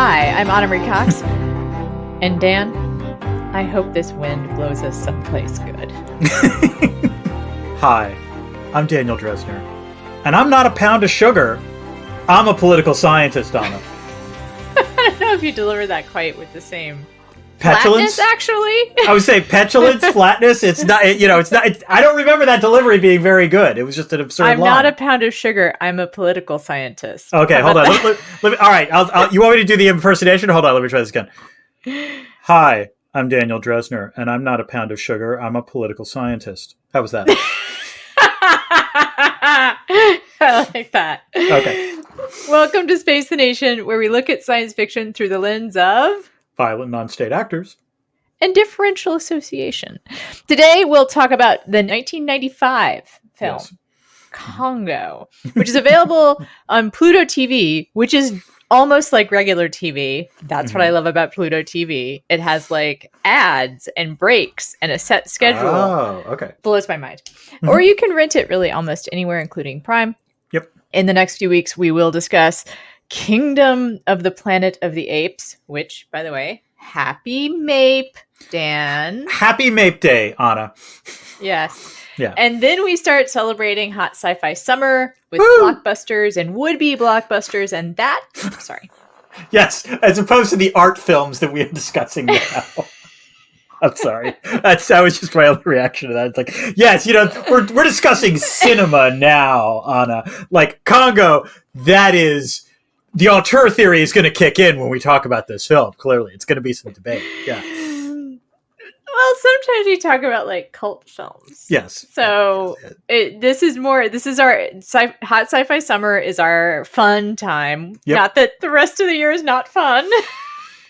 Hi, I'm Anna Marie Cox. And Dan, I hope this wind blows us someplace good. Hi, I'm Daniel Dresner. And I'm not a pound of sugar. I'm a political scientist, Anna. I don't know if you deliver that quite with the same petulance, flatness, actually. I would say petulance, flatness. It's not, it's not, I don't remember that delivery being very good. It was just an absurd line. I'm not a pound of sugar. I'm a political scientist. Okay, hold on. Let me, all right, you want me to do the impersonation? Hold on, let me try this again. Hi, I'm Daniel Dresner, and I'm not a pound of sugar. I'm a political scientist. How was that? I like that. Okay. Welcome to Space the Nation, where we look at science fiction through the lens of violent non-state actors and differential association. Today, we'll talk about the 1995 film, yes. Congo, which is available on Pluto TV, which is almost like regular TV. That's what I love about Pluto TV. It has like ads and breaks and a set schedule. Oh, okay. Blows my mind. Or you can rent it really almost anywhere, including Prime. Yep. In the next few weeks, we will discuss Kingdom of the Planet of the Apes, which, by the way, happy Mape, Dan. Happy Mape Day, Anna. Yes. Yeah. And then we start celebrating hot sci-fi summer with blockbusters and would-be blockbusters and that. Sorry. Yes, as opposed to the art films that we are discussing now. I'm sorry. That was just my only reaction to that. It's like, yes, we're discussing cinema now, Anna. Like Congo, that is the auteur theory is going to kick in when we talk about this film. Clearly, it's going to be some debate. Yeah. Well, sometimes we talk about like cult films. Yes. So this is our hot sci-fi summer is our fun time. Yep. Not that the rest of the year is not fun.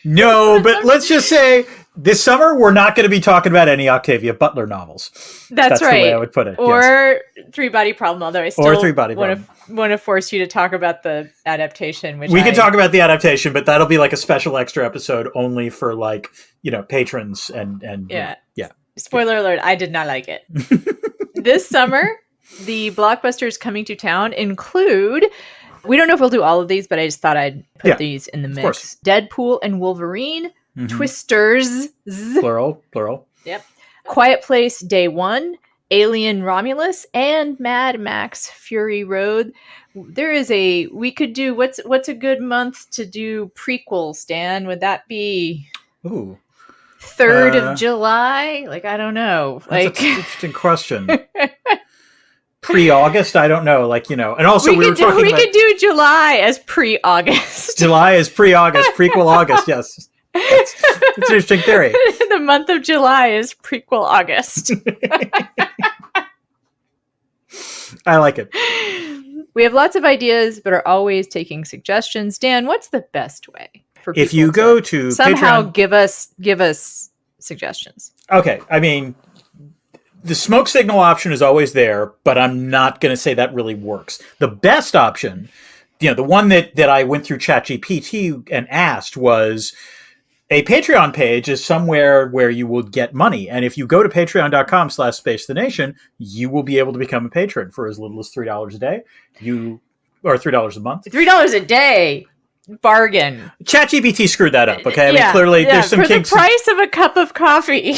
No, but let's just say this summer we're not going to be talking about any Octavia Butler novels. That's right. The way I would put it. Or Three Body Problem, although I still want to force you to talk about the adaptation. Which we can talk about the adaptation, but that'll be like a special extra episode only for like, patrons and yeah. Yeah. Spoiler alert, I did not like it. This summer, the blockbusters coming to town include, we don't know if we'll do all of these, but I just thought I'd put these in the mix. Deadpool and Wolverine, Twisters. Plural. Yep. Quiet Place Day 1, Alien Romulus, and Mad Max Fury Road. There is we could do, what's a good month to do prequels, Dan? Would that be 3rd of July? Like, I don't know. That's an interesting question. Pre-August? I don't know. Like, and also we could do July as pre-August. July is pre-August, prequel August, yes. It's an interesting theory. The month of July is prequel August. I like it. We have lots of ideas, but are always taking suggestions. Dan, what's the best way for people if you go to somehow Patreon, give us suggestions? Okay, I mean, the smoke signal option is always there, but I'm not going to say that really works. The best option, the one that I went through ChatGPT and asked was, a Patreon page is somewhere where you will get money. And if you go to patreon.com/spacethenation, you will be able to become a patron for as little as $3 a day. Or $3 a month. $3 a day. Bargain. ChatGPT screwed that up, okay? I mean, clearly there's some kinks. For the price of a cup of coffee.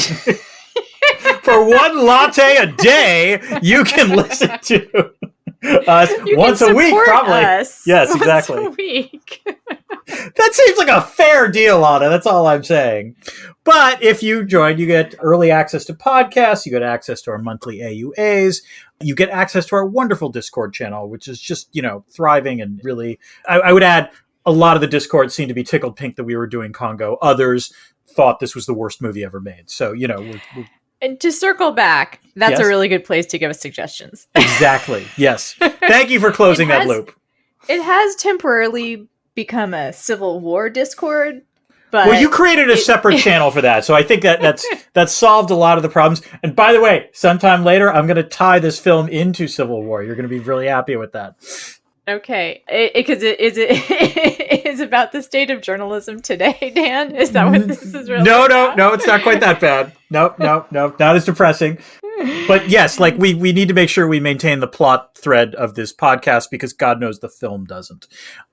For one latte a day, you can listen to us once a week, probably. Us yes, exactly. Once a week. That seems like a fair deal, Anna. That's all I'm saying. But if you join, you get early access to podcasts. You get access to our monthly AUAs. You get access to our wonderful Discord channel, which is just, thriving and really, I would add, a lot of the Discord seemed to be tickled pink that we were doing Congo. Others thought this was the worst movie ever made. So, we're and to circle back, that's a really good place to give us suggestions. Exactly. Yes. Thank you for closing that loop. It has temporarily become a Civil War Discord. But you created a separate channel for that. So I think that's solved a lot of the problems. And by the way, sometime later, I'm going to tie this film into Civil War. You're going to be really happy with that. Okay. Because it is about the state of journalism today, Dan? Is that what this is really about? No, it's not quite that bad. No, not as depressing. But yes, like we need to make sure we maintain the plot thread of this podcast because God knows the film doesn't.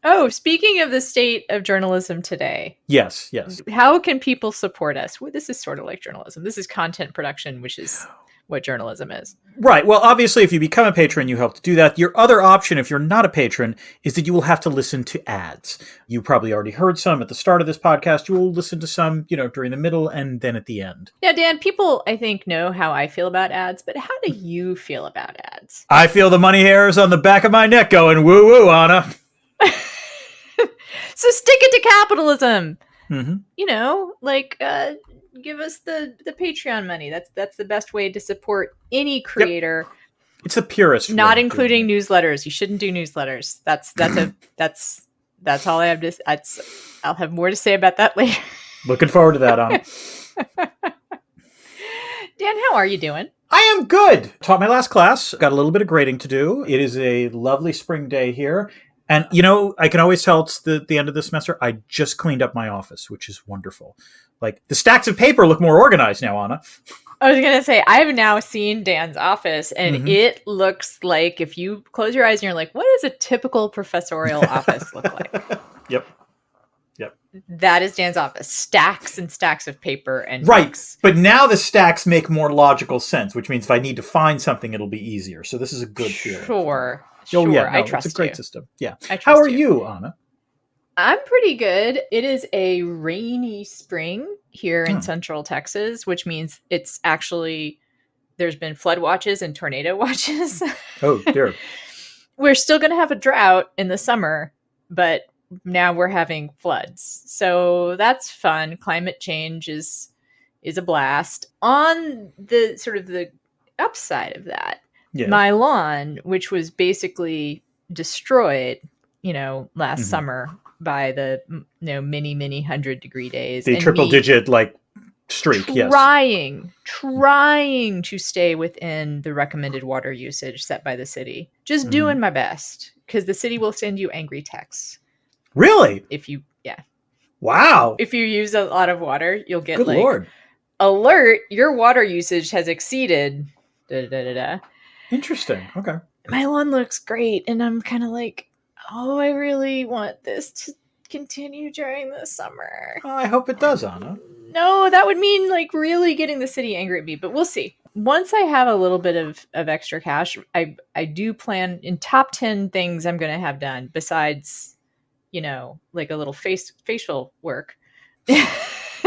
Oh, speaking of the state of journalism today. Yes. How can people support us? Well, this is sort of like journalism. This is content production, which is what journalism is. Right. Well, obviously, if you become a patron, you help to do that. Your other option, if you're not a patron, is that you will have to listen to ads. You probably already heard some at the start of this podcast. You will listen to some, during the middle and then at the end. Now, Dan, people, I think, know how I feel about ads, but how do you feel about ads? I feel the money hairs on the back of my neck going, woo-woo, Anna. So stick it to capitalism. Mm-hmm. Give us the Patreon money. That's the best way to support any creator. Yep. It's the purest. Not including newsletters. You shouldn't do newsletters. That's all I have to. I'll have more to say about that later. Looking forward to that, Anna. Dan, how are you doing? I am good. Taught my last class. Got a little bit of grading to do. It is a lovely spring day here. And, I can always tell it's the end of the semester. I just cleaned up my office, which is wonderful. Like, the stacks of paper look more organized now, Anna. I was going to say, I have now seen Dan's office, and it looks like, if you close your eyes and you're like, what does a typical professorial office look like? Yep. That is Dan's office. Stacks and stacks of paper and right. books. But now the stacks make more logical sense, which means if I need to find something, it'll be easier. So this is a good feeling. Sure. Oh, yeah. No, I trust it's a great you. system. Yeah. I trust How are you, Anna? I'm pretty good. It is a rainy spring here in Central Texas, which means it's actually, there's been flood watches and tornado watches. Oh, dear. We're still going to have a drought in the summer, but now we're having floods. So that's fun. Climate change is a blast. On the sort of the upside of that, my lawn, which was basically destroyed, last summer by the many 100-degree days. The triple-digit streak. Trying to stay within the recommended water usage set by the city. Just doing my best, because the city will send you angry texts. Really? Wow. If you use a lot of water, you'll get Good Lord. Alert, your water usage has exceeded. Interesting. Okay. My lawn looks great, and I'm kind of like, oh, I really want this to continue during the summer. I hope it does, Anna. No, that would mean really getting the city angry at me, but we'll see. Once I have a little bit of extra cash, I do plan in top 10 things I'm going to have done besides, a little facial work.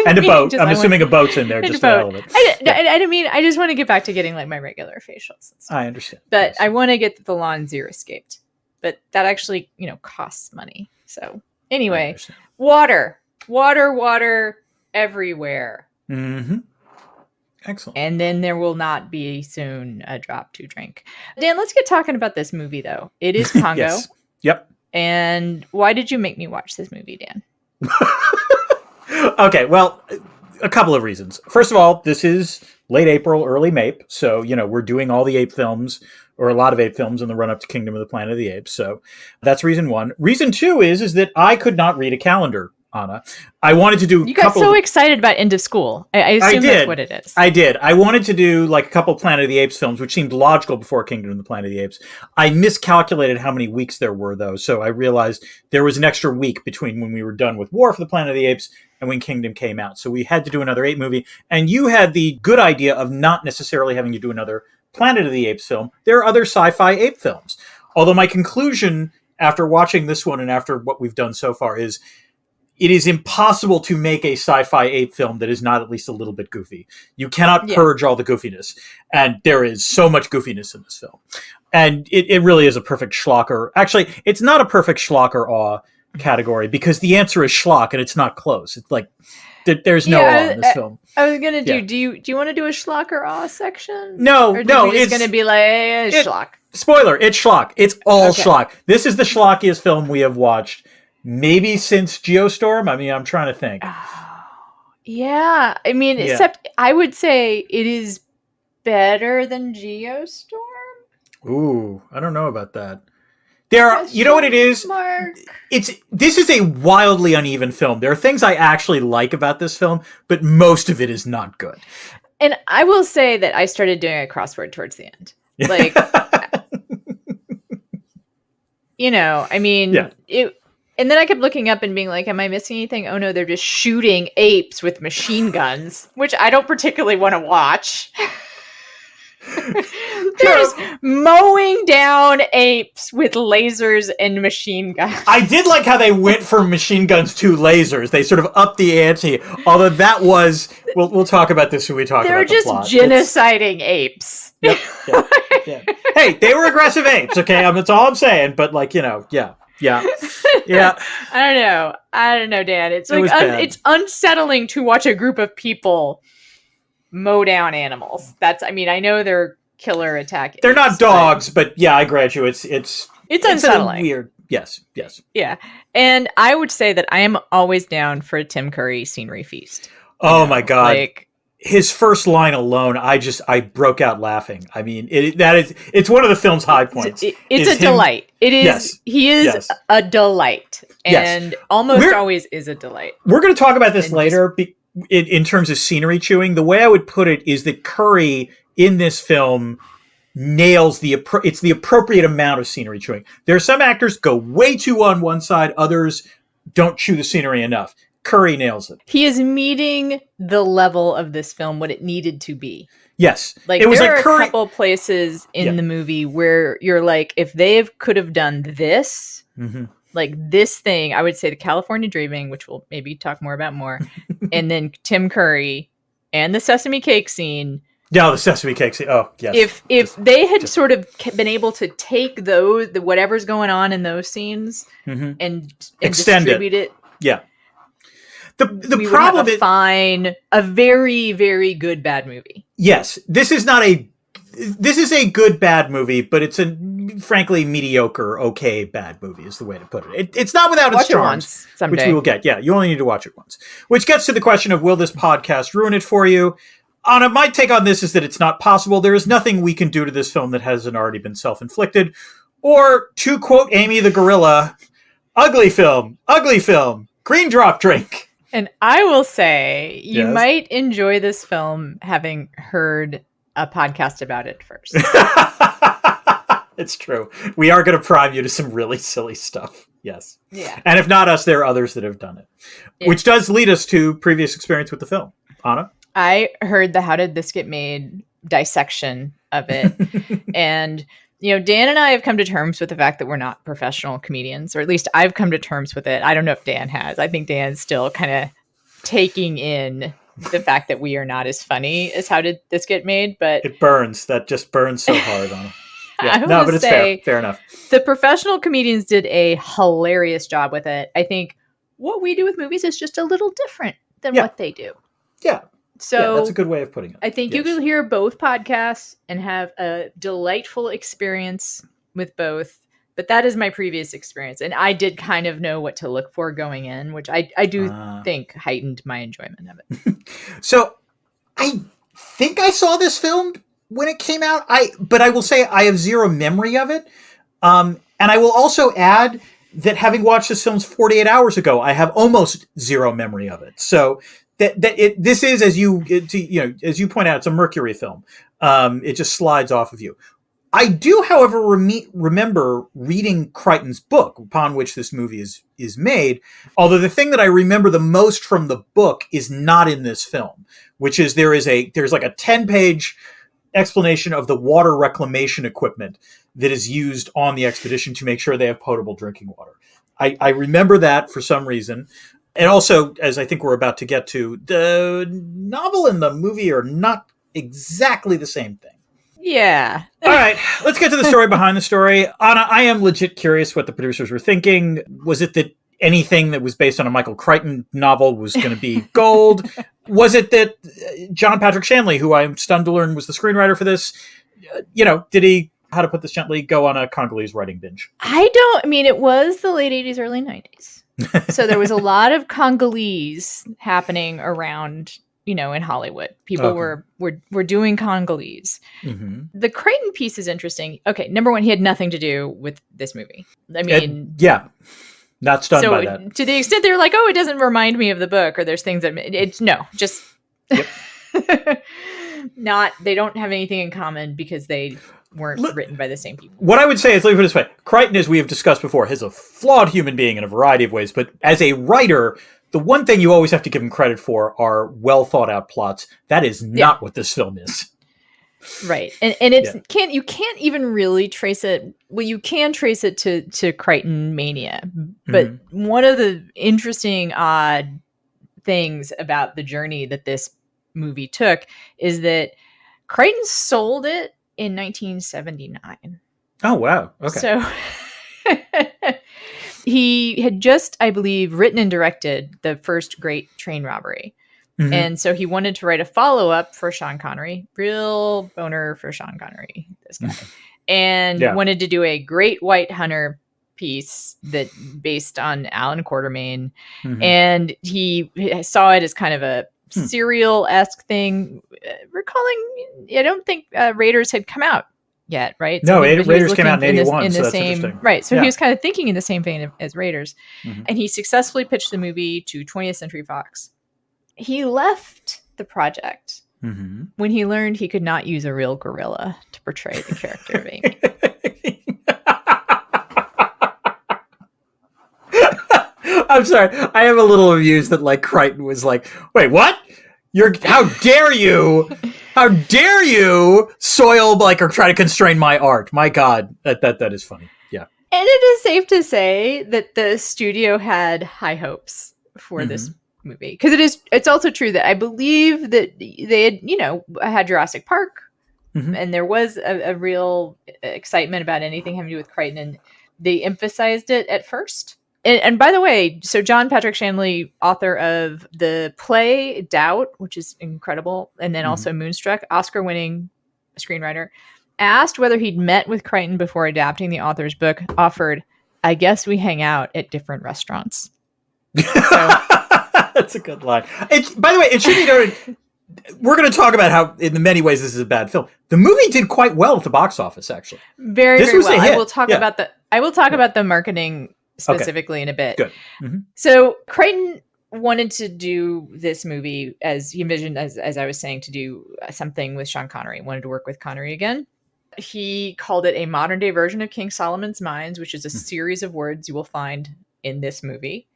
And a boat. I'm assuming a boat's in there just to hell of it. I just want to get back to getting my regular facials. I understand. But I want to get the lawn xeriscaped. But that actually, costs money. So anyway, water everywhere. Mm-hmm. Excellent. And then there will not be soon a drop to drink. Dan, let's get talking about this movie, though. It is Congo. Yes. Yep. And why did you make me watch this movie, Dan? Okay, well, a couple of reasons. First of all, this is late April, early May. So, we're doing all the ape films, or a lot of ape films in the run-up to Kingdom of the Planet of the Apes. So that's reason one. Reason two is that I could not read a calendar, Anna. I wanted to do. You got so excited about end of school. I assume that's what it is. I did. I wanted to do a couple Planet of the Apes films, which seemed logical before Kingdom of the Planet of the Apes. I miscalculated how many weeks there were, though. So I realized there was an extra week between when we were done with War for the Planet of the Apes and when Kingdom came out. So we had to do another ape movie. And you had the good idea of not necessarily having to do another Planet of the Apes film. There are other sci-fi ape films. Although my conclusion after watching this one and after what we've done so far is it is impossible to make a sci-fi ape film that is not at least a little bit goofy. You cannot purge all the goofiness. And there is so much goofiness in this film. And it really is a perfect schlocker. Actually, it's not a perfect schlocker awe category because the answer is schlock and it's not close. It's like there's no awe in this film. I was gonna do. Do you want to do a schlock or awe section? No, or no. It's gonna be like schlock. Spoiler: it's schlock. It's all schlock. This is the schlockiest film we have watched, maybe since Geostorm. I mean, I'm trying to think. Yeah, I mean, except I would say it is better than Geostorm. Ooh, I don't know about that. You know what it is? Mark. This is a wildly uneven film. There are things I actually like about this film, but most of it is not good. And I will say that I started doing a crossword towards the end. Like, I mean, and then I kept looking up and being like, am I missing anything? Oh no, they're just shooting apes with machine guns, which I don't particularly want to watch. They're just mowing down apes with lasers and machine guns. I did like how they went from machine guns to lasers. They sort of upped the ante. Although that was, we'll talk about this when we talk about the plot. They're just genociding apes. Yep. Yeah. Hey, they were aggressive apes. Okay, that's all I'm saying. But yeah. I don't know, Dan. It's like it's unsettling to watch a group of people mow down animals. I know they're killer attack. They're not dogs, but yeah, I grant you, it's unsettling. Weird. Yes. Yeah, and I would say that I am always down for a Tim Curry scenery feast. Oh my God! Like his first line alone, I broke out laughing. I mean, it's one of the film's high points. It's a delight. It is. Yes. He is a delight, and almost always is a delight. We're going to talk about this later. In terms of scenery chewing, the way I would put it is that Curry in this film nails it's the appropriate amount of scenery chewing. There are some actors go way too on one side, others don't chew the scenery enough. Curry nails it. He is meeting the level of this film, what it needed to be. Yes. Like, there are a couple places in the movie where you're like, if they could have done this, like this thing, I would say the California Dreaming, which we'll maybe talk more about and then Tim Curry and the Sesame Cake scene. Yeah, the Sesame Cake scene. Oh, yes. If they had sort of been able to take whatever's going on in those scenes and distribute it. Yeah. The we problem is a very, very good bad movie. Yes, this is a good bad movie, but it's a frankly mediocre, okay bad movie is the way to put it. It's not without its charms, which we will get. Yeah, you only need to watch it once. Which gets to the question of, will this podcast ruin it for you? Anna, my take on this is that it's not possible. There is nothing we can do to this film that hasn't already been self-inflicted. Or, to quote Amy the Gorilla, ugly film, green drop drink. And I will say, you might enjoy this film having heard a podcast about it first. It's true. We are going to prime you to some really silly stuff. Yes. Yeah. And if not us, there are others that have done it. Yeah. Which does lead us to previous experience with the film. Anna? I heard the How Did This Get Made dissection of it. And Dan and I have come to terms with the fact that we're not professional comedians, or at least I've come to terms with it. I don't know if Dan has. I think Dan's still kind of taking in the fact that we are not as funny as How Did This Get Made, but it burns. That just burns so hard on it. Yeah. No, but it's fair enough. The professional comedians did a hilarious job with it. I think what we do with movies is just a little different than what they do. Yeah. So that's a good way of putting it. I think you can hear both podcasts and have a delightful experience with both. But that is my previous experience. And I did kind of know what to look for going in, which I do think heightened my enjoyment of it. So I think I saw this film when it came out. But I will say I have zero memory of it. And I will also add that having watched this film 48 hours ago, I have almost zero memory of it. So this is, as you point out, it's a Mercury film. It just slides off of you. I do, however, remember reading Crichton's book, upon which this movie is made. Although the thing that I remember the most from the book is not in this film, which is there's like a 10-page explanation of the water reclamation equipment that is used on the expedition to make sure they have potable drinking water. I remember that for some reason. And also, as I think we're about to get to, the novel and the movie are not exactly the same thing. Yeah. All right, let's get to the story behind the story. Anna, I am legit curious what the producers were thinking. Was it that anything that was based on a Michael Crichton novel was going to be gold? Was it that John Patrick Shanley, who I'm stunned to learn was the screenwriter for this, did he, how to put this gently, go on a Congolese writing binge? It was the late 80s, early 90s. So there was a lot of Congolese happening around, in Hollywood. People were doing Congolese. Mm-hmm. The Crichton piece is interesting. Okay, number one, he had nothing to do with this movie. Not stunned by that. To the extent they're like, oh, it doesn't remind me of the book, or there's things that They don't have anything in common because they weren't written by the same people. What I would say is, let me put it this way. Crichton, as we have discussed before, is a flawed human being in a variety of ways. But as a writer, the one thing you always have to give him credit for are well thought out plots. That is not what this film is. Right. And it's you can't even really trace it. Well, you can trace it to Crichton mania. But one of the interesting, odd things about the journey that this movie took is that Crichton sold it in 1979. Oh, wow. Okay. So he had just, I believe, written and directed the first Great Train Robbery. And so he wanted to write a follow-up for Sean Connery. Real boner for Sean Connery, this guy. And wanted to do a Great White Hunter piece that based on Alan Quatermain. And he saw it as kind of a serial-esque thing. Recalling, I don't think Raiders had come out yet, right? No, Raiders came out in 81, so that's interesting. Right, so he was kind of thinking in the same vein as Raiders. And he successfully pitched the movie to 20th Century Fox. He left the project when he learned he could not use a real gorilla to portray the character of Amy. I'm sorry. I am a little amused that like Crichton was like, wait, what? How dare you soil like or try to constrain my art? My God, that is funny. Yeah. And it is safe to say that the studio had high hopes for this movie, because it's also true that I believe that they had had Jurassic Park, and there was a real excitement about anything having to do with Crichton, and they emphasized it at first. And by the way, so John Patrick Shanley, author of the play Doubt, which is incredible, and then also Moonstruck, Oscar-winning screenwriter, asked whether he'd met with Crichton before adapting the author's book, offered, "I guess we hang out at different restaurants." So, that's a good line. By the way, it should be noted, we're going to talk about how, in many ways, this is a bad film. The movie did quite well at the box office, actually. Very well. I will talk about the marketing specifically in a bit. Good. So Crichton wanted to do this movie, as he envisioned, as I was saying, to do something with Sean Connery. Wanted to work with Connery again. He called it a modern day version of King Solomon's Mines, which is a series of words you will find in this movie.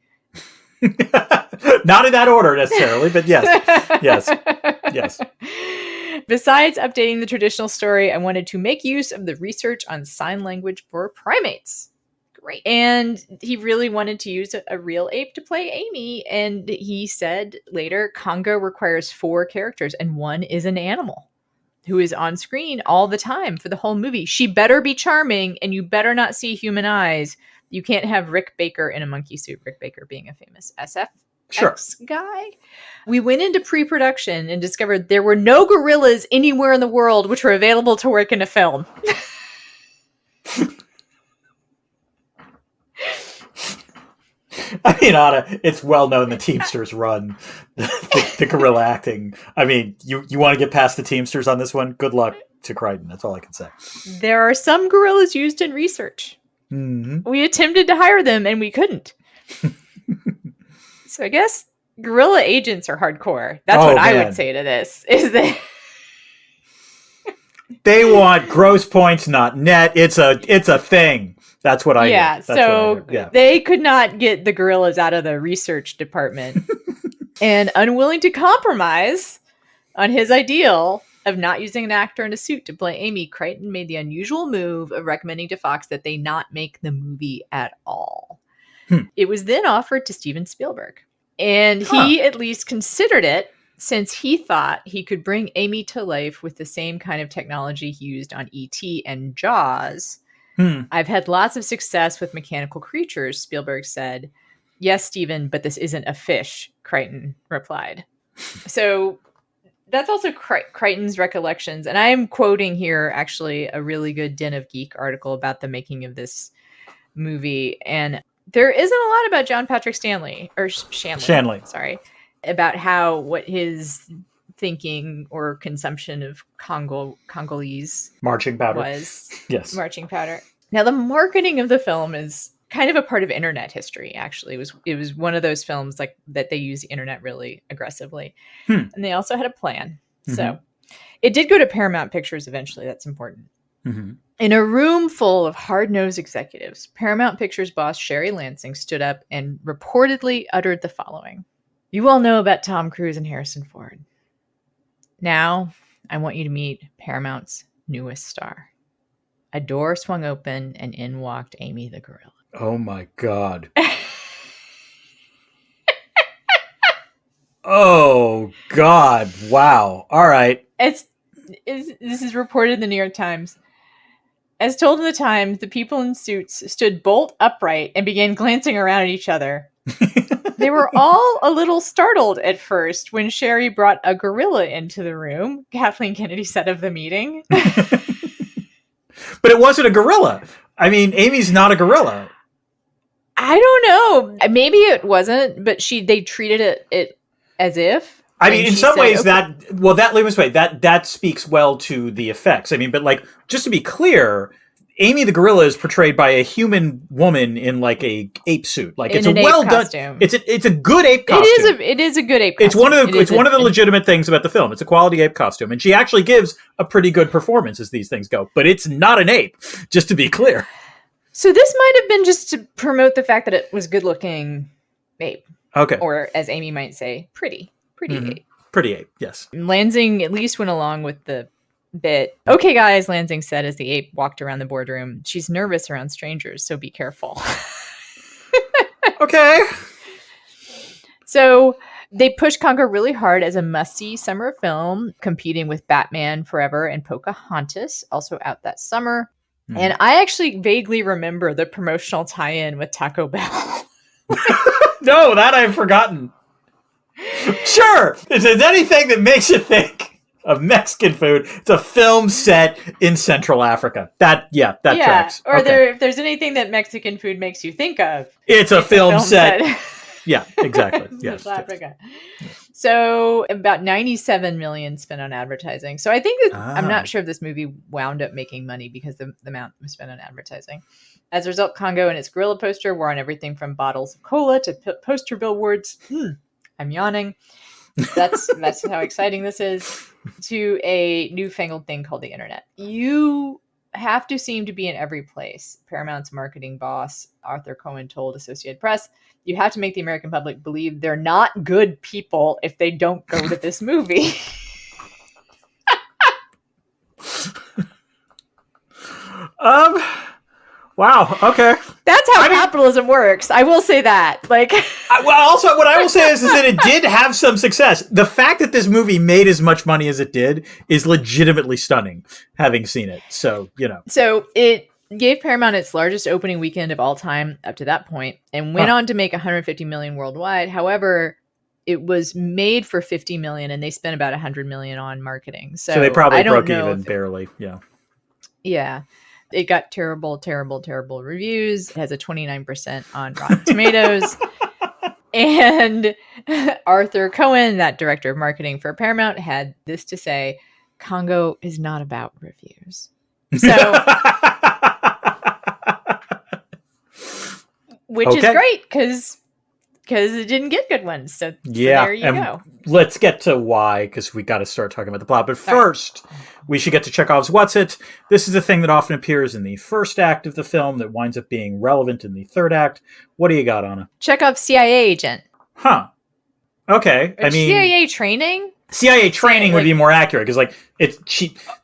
Not in that order necessarily, but yes. Besides updating the traditional story, I wanted to make use of the research on sign language for primates. Great. And he really wanted to use a real ape to play Amy. And he said later, Congo requires 4 characters, and one is an animal who is on screen all the time for the whole movie. She better be charming, and you better not see human eyes. You can't have Rick Baker in a monkey suit, Rick Baker being a famous SF guy. We went into pre-production and discovered there were no gorillas anywhere in the world which were available to work in a film. I mean, Anna, it's well known the Teamsters run the gorilla acting. I mean, you want to get past the Teamsters on this one? Good luck to Crichton. That's all I can say. There are some gorillas used in research. We attempted to hire them and we couldn't. So I guess gorilla agents are hardcore. That's what I would say to this, is that they want gross points, not net. It's a thing. That's what I hear. They could not get the gorillas out of the research department. And unwilling to compromise on his ideal of not using an actor in a suit to play Amy, Crichton made the unusual move of recommending to Fox that they not make the movie at all. It was then offered to Steven Spielberg. And he at least considered it, since he thought he could bring Amy to life with the same kind of technology he used on E.T. and Jaws. I've had lots of success with mechanical creatures, Spielberg said. Yes, Steven, but this isn't a fish, Crichton replied. So that's also Crichton's recollections. And I am quoting here, actually, a really good Den of Geek article about the making of this movie. And there isn't a lot about John Patrick Shanley, about what his thinking or consumption of Congolese marching powder was. Yes. Marching powder. Now, the marketing of the film is kind of a part of internet history, actually. It was one of those films like that they use the internet really aggressively. And they also had a plan. So It did go to Paramount Pictures eventually. That's important. Mm-hmm. In a room full of hard-nosed executives, Paramount Pictures boss Sherry Lansing stood up and reportedly uttered the following. You all know about Tom Cruise and Harrison Ford. Now, I want you to meet Paramount's newest star. A door swung open and in walked Amy the gorilla. Oh my God. Oh God. Wow. All right. This is reported in the New York Times. As told in the Times, the people in suits stood bolt upright and began glancing around at each other. They were all a little startled at first when Sherry brought a gorilla into the room, Kathleen Kennedy said of the meeting. But it wasn't a gorilla. I mean, Amy's not a gorilla. I don't know. Maybe it wasn't, but they treated it as if. I mean, in some ways, that speaks well to the effects. I mean, but like, just to be clear, Amy the gorilla is portrayed by a human woman in like a ape suit. Like, it's a well done. It's a good ape costume. It is a good ape costume. It's one of the legitimate things about the film. It's a quality ape costume, and she actually gives a pretty good performance as these things go. But it's not an ape, just to be clear. So this might have been just to promote the fact that it was good looking ape. Okay. Or as Amy might say, pretty ape. Pretty ape, yes. Lansing at least went along with the bit. Okay, guys, Lansing said as the ape walked around the boardroom. She's nervous around strangers, so be careful. Okay. So they pushed Congo really hard as a must-see summer film, competing with Batman Forever and Pocahontas, also out that summer. And I actually vaguely remember the promotional tie-in with Taco Bell. No, that I've forgotten. Sure, if there's anything that makes you think of Mexican food, it's a film set in Central Africa. That tracks. Or if there's anything that Mexican food makes you think of, it's a film set. Yeah, exactly. Yes. Central Africa. So about 97 million spent on advertising. So I think I'm not sure if this movie wound up making money because the amount was spent on advertising. As a result, Congo and its gorilla poster were on everything from bottles of cola to poster billboards. I'm yawning. That's how exciting this is. To a newfangled thing called the internet. You have to seem to be in every place. Paramount's marketing boss, Arthur Cohen, told Associated Press, you have to make the American public believe they're not good people if they don't go to this movie. Wow. Okay. That's how capitalism works. I will say that. Like, also, what I will say is that it did have some success. The fact that this movie made as much money as it did is legitimately stunning, having seen it. So, So it gave Paramount its largest opening weekend of all time up to that point, and went on to make 150 million worldwide. However, it was made for 50 million, and they spent about 100 million on marketing. So they probably broke even barely. Yeah. Yeah. It got terrible, terrible, terrible reviews. It has a 29% on Rotten Tomatoes. And Arthur Cohen, that director of marketing for Paramount, had this to say, Congo is not about reviews. So, which is great because it didn't get good ones. So there you go. Let's get to why, because we got to start talking about the plot. But first, we should get to Chekhov's What's It. This is a thing that often appears in the first act of the film that winds up being relevant in the third act. What do you got, Anna? Chekhov's CIA agent. Huh. Okay. CIA training? CIA training would be more accurate because,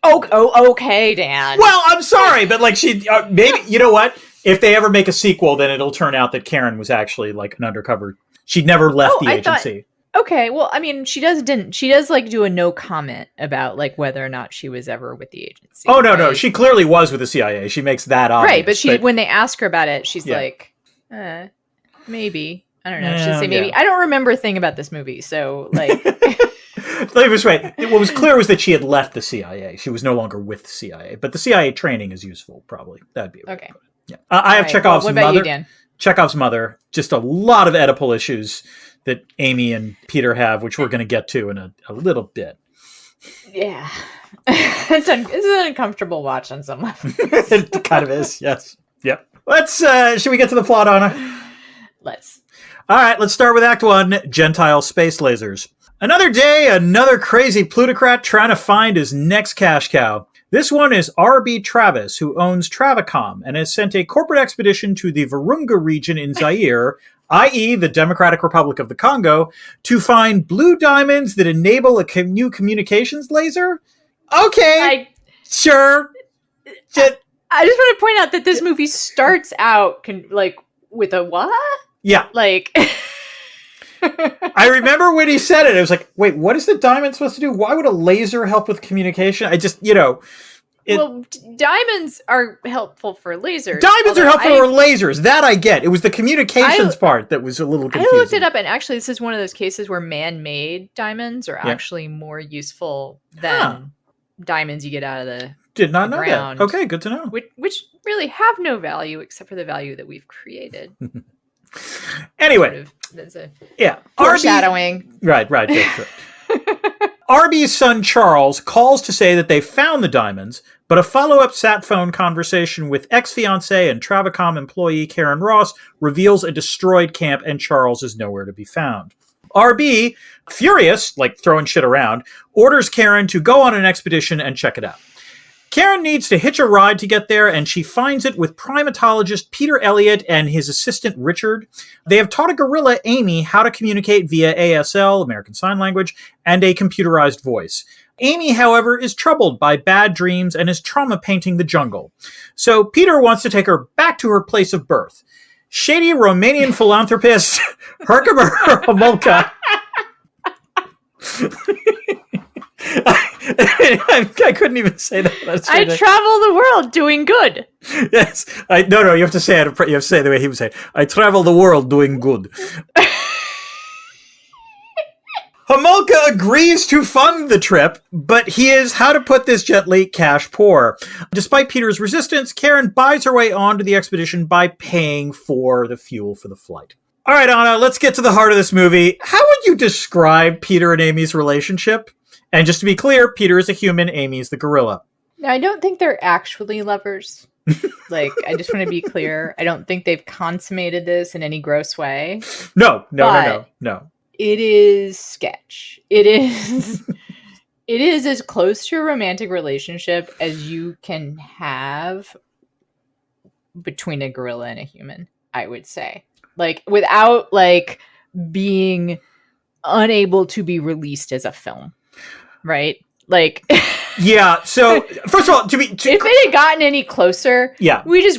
okay, Dan. Well, I'm sorry, but maybe you know what? If they ever make a sequel, then it'll turn out that Karen was actually like an undercover. She'd never left the agency. Okay, well, I mean, she does do a no comment about whether or not she was ever with the agency. Oh no, she clearly was with the CIA. She makes that obvious. Right, but when they ask her about it, she's like, maybe. I don't know. She'd say maybe. Yeah. I don't remember a thing about this movie, so Let me just wait. What was clear was that she had left the CIA. She was no longer with the CIA, but the CIA training is useful. Probably that'd be okay. Yeah, I have Chekhov's mother. What about you, Dan? Chekhov's mother. Just a lot of Oedipal issues that Amy and Peter have, which we're going to get to in a little bit. Yeah, it's an uncomfortable watch on some level. It kind of is. Yes. Yep. Let's. Should we get to the plot, Anna? Let's. All right. Let's start with Act 1. Gentile space lasers. Another day, another crazy plutocrat trying to find his next cash cow. This one is R.B. Travis, who owns Travacom and has sent a corporate expedition to the Virunga region in Zaire, i.e. the Democratic Republic of the Congo, to find blue diamonds that enable a new communications laser? Okay, sure. I just want to point out that this movie starts out with a what? Yeah. I remember when he said it, I was like, wait, what is the diamond supposed to do? Why would a laser help with communication? I just, diamonds are helpful for lasers. Diamonds are helpful for lasers. That I get. It was the communications part that was a little confusing. I looked it up, and actually this is one of those cases where man-made diamonds are actually more useful than diamonds you get out of the Did not know ground. That. Okay, good to know. Which really have no value except for the value that we've created. Anyway. That's a Foreshadowing. foreshadowing. Right. Arby's son Charles calls to say that they found the diamonds, but a follow-up sat phone conversation with ex-fiancée and Travacom employee Karen Ross reveals a destroyed camp and Charles is nowhere to be found. RB, furious, like throwing shit around, orders Karen to go on an expedition and check it out. Karen needs to hitch a ride to get there, and she finds it with primatologist Peter Elliott and his assistant Richard. They have taught a gorilla, Amy, how to communicate via ASL, American Sign Language, and a computerized voice. Amy, however, is troubled by bad dreams and is trauma painting the jungle. So Peter wants to take her back to her place of birth. Shady Romanian philanthropist Herkermer Homolka. I couldn't even say that. I travel the world doing good. Yes. No, you have to say it. You have to say it the way he would say it. I travel the world doing good. Homolka agrees to fund the trip, but he is, how to put this gently, cash poor. Despite Peter's resistance, Karen buys her way onto the expedition by paying for the fuel for the flight. All right, Anna, let's get to the heart of this movie. How would you describe Peter and Amy's relationship? And just to be clear, Peter is a human, Amy is the gorilla. Now, I don't think they're actually lovers. I just want to be clear. I don't think they've consummated this in any gross way. No. It is sketch. It is as close to a romantic relationship as you can have between a gorilla and a human, I would say. Without being unable to be released as a film. Right? Yeah, so first of all, if it had gotten any closer, this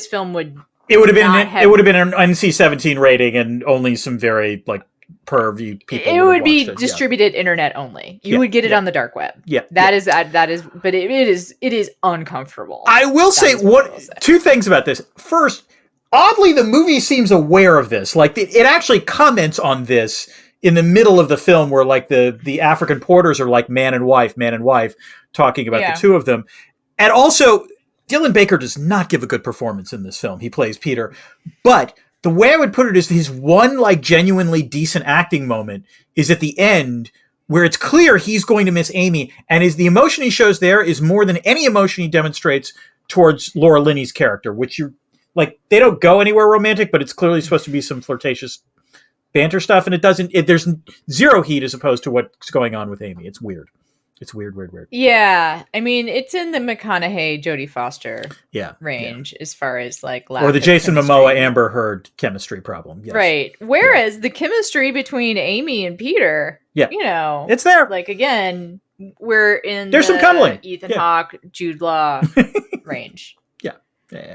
film would it would have been an NC-17 rating and only some very pervy people. It would be distributed internet only. You would get it on the dark web. Yeah. That is but it is uncomfortable. I will say two things about this. First, oddly the movie seems aware of this. It actually comments on this in the middle of the film where the African porters are man and wife talking about the two of them. And also Dylan Baker does not give a good performance in this film. He plays Peter, but the way I would put it is his one genuinely decent acting moment is at the end where it's clear he's going to miss Amy, and the emotion he shows there is more than any emotion he demonstrates towards Laura Linney's character, which they don't go anywhere romantic, but it's clearly supposed to be some flirtatious banter stuff, and there's zero heat as opposed to what's going on with Amy. It's weird. It's weird. Yeah. I mean, it's in the McConaughey, Jodie Foster range as far as lack or the Jason Momoa, Amber Heard chemistry problem. Yes. Right. Whereas the chemistry between Amy and Peter, it's there. Again, we're in there's some cuddling. Ethan Hawke, Jude Law range. Yeah.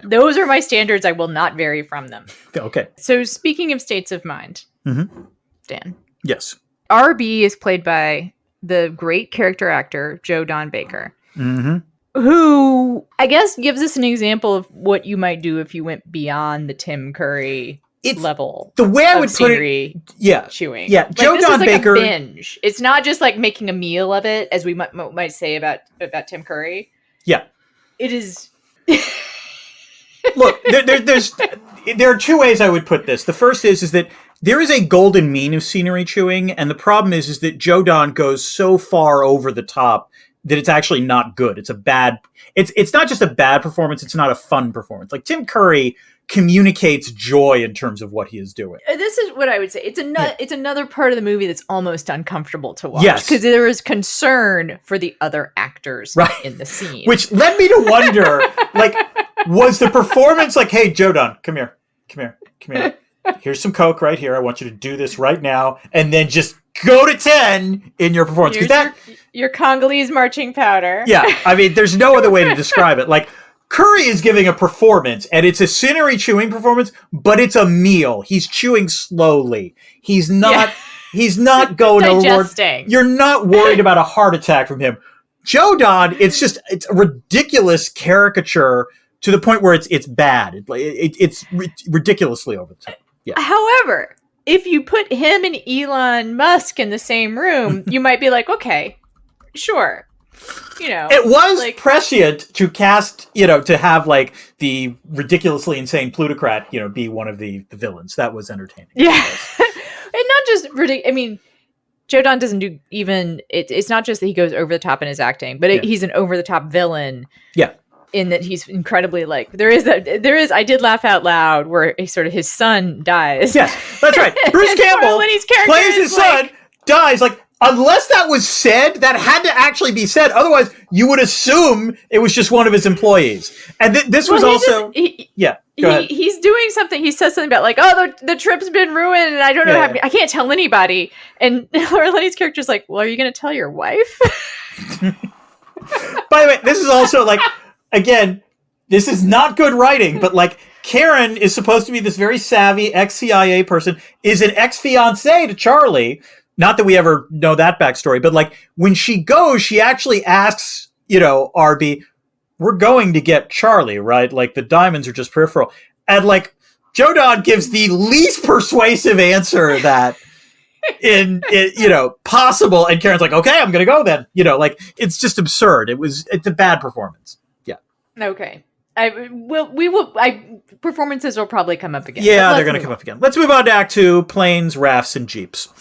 Those are my standards. I will not vary from them. Okay. So speaking of states of mind, Dan. Yes. RB is played by the great character actor, Joe Don Baker, who I guess gives us an example of what you might do if you went beyond the Tim Curry level. The way I would put it, chewing. Yeah, Joe Don Baker. A binge. It's not just making a meal of it, as we might say about Tim Curry. Yeah. It is... Look, there are two ways I would put this. The first is that there is a golden mean of scenery chewing, and the problem is that Joe Don goes so far over the top that it's actually not good. It's not just a bad performance, it's not a fun performance. Tim Curry communicates joy in terms of what he is doing. This is what I would say. It's another part of the movie that's almost uncomfortable to watch. Yes. Because there is concern for the other actors in the scene. Which led me to wonder, like, was the performance like, hey, Jodan, come here. Here's some Coke right here. I want you to do this right now. And then just go to 10 in your performance. Here's your Congolese marching powder. Yeah. I mean, there's no other way to describe it. Like, Curry is giving a performance, and it's a Cinnery chewing performance, but it's a meal. He's chewing slowly. He's not going digesting. You're not worried about a heart attack from him. Jodan, it's a ridiculous caricature to the point where it's bad. It's ridiculously over the top. Yeah. However, if you put him and Elon Musk in the same room, you might be like, okay, sure. It was like, prescient to cast, to have like the ridiculously insane plutocrat, be one of the villains. That was entertaining. Yeah. And not just ridiculous. I mean, Jodan doesn't do even, it's not just that he goes over the top in his acting, but he's an over the top villain. Yeah. In that he's incredibly there is, I did laugh out loud where his son dies. Yes, that's right. Bruce Campbell plays his son, dies. Like, unless that was said, that had to actually be said. Otherwise, you would assume it was just one of his employees. And this was also... He's doing something. He says something about like, oh, the trip's been ruined and I don't know I can't tell anybody. And Laura Linney's character's like, well, are you going to tell your wife? By the way, this is also like, again, this is not good writing, but like Karen is supposed to be this very savvy ex-CIA person, is an ex-fiancé to Charlie. Not that we ever know that backstory, but like when she goes, she actually asks, Arby, we're going to get Charlie, right? Like the diamonds are just peripheral. And like Jodan gives the least persuasive answer that possible. And Karen's like, okay, I'm going to go then. Like it's just absurd. It's a bad performance. Yeah. Okay. Performances will probably come up again. Yeah, they're going to come up again. Let's move on to Act 2, planes, rafts, and jeeps.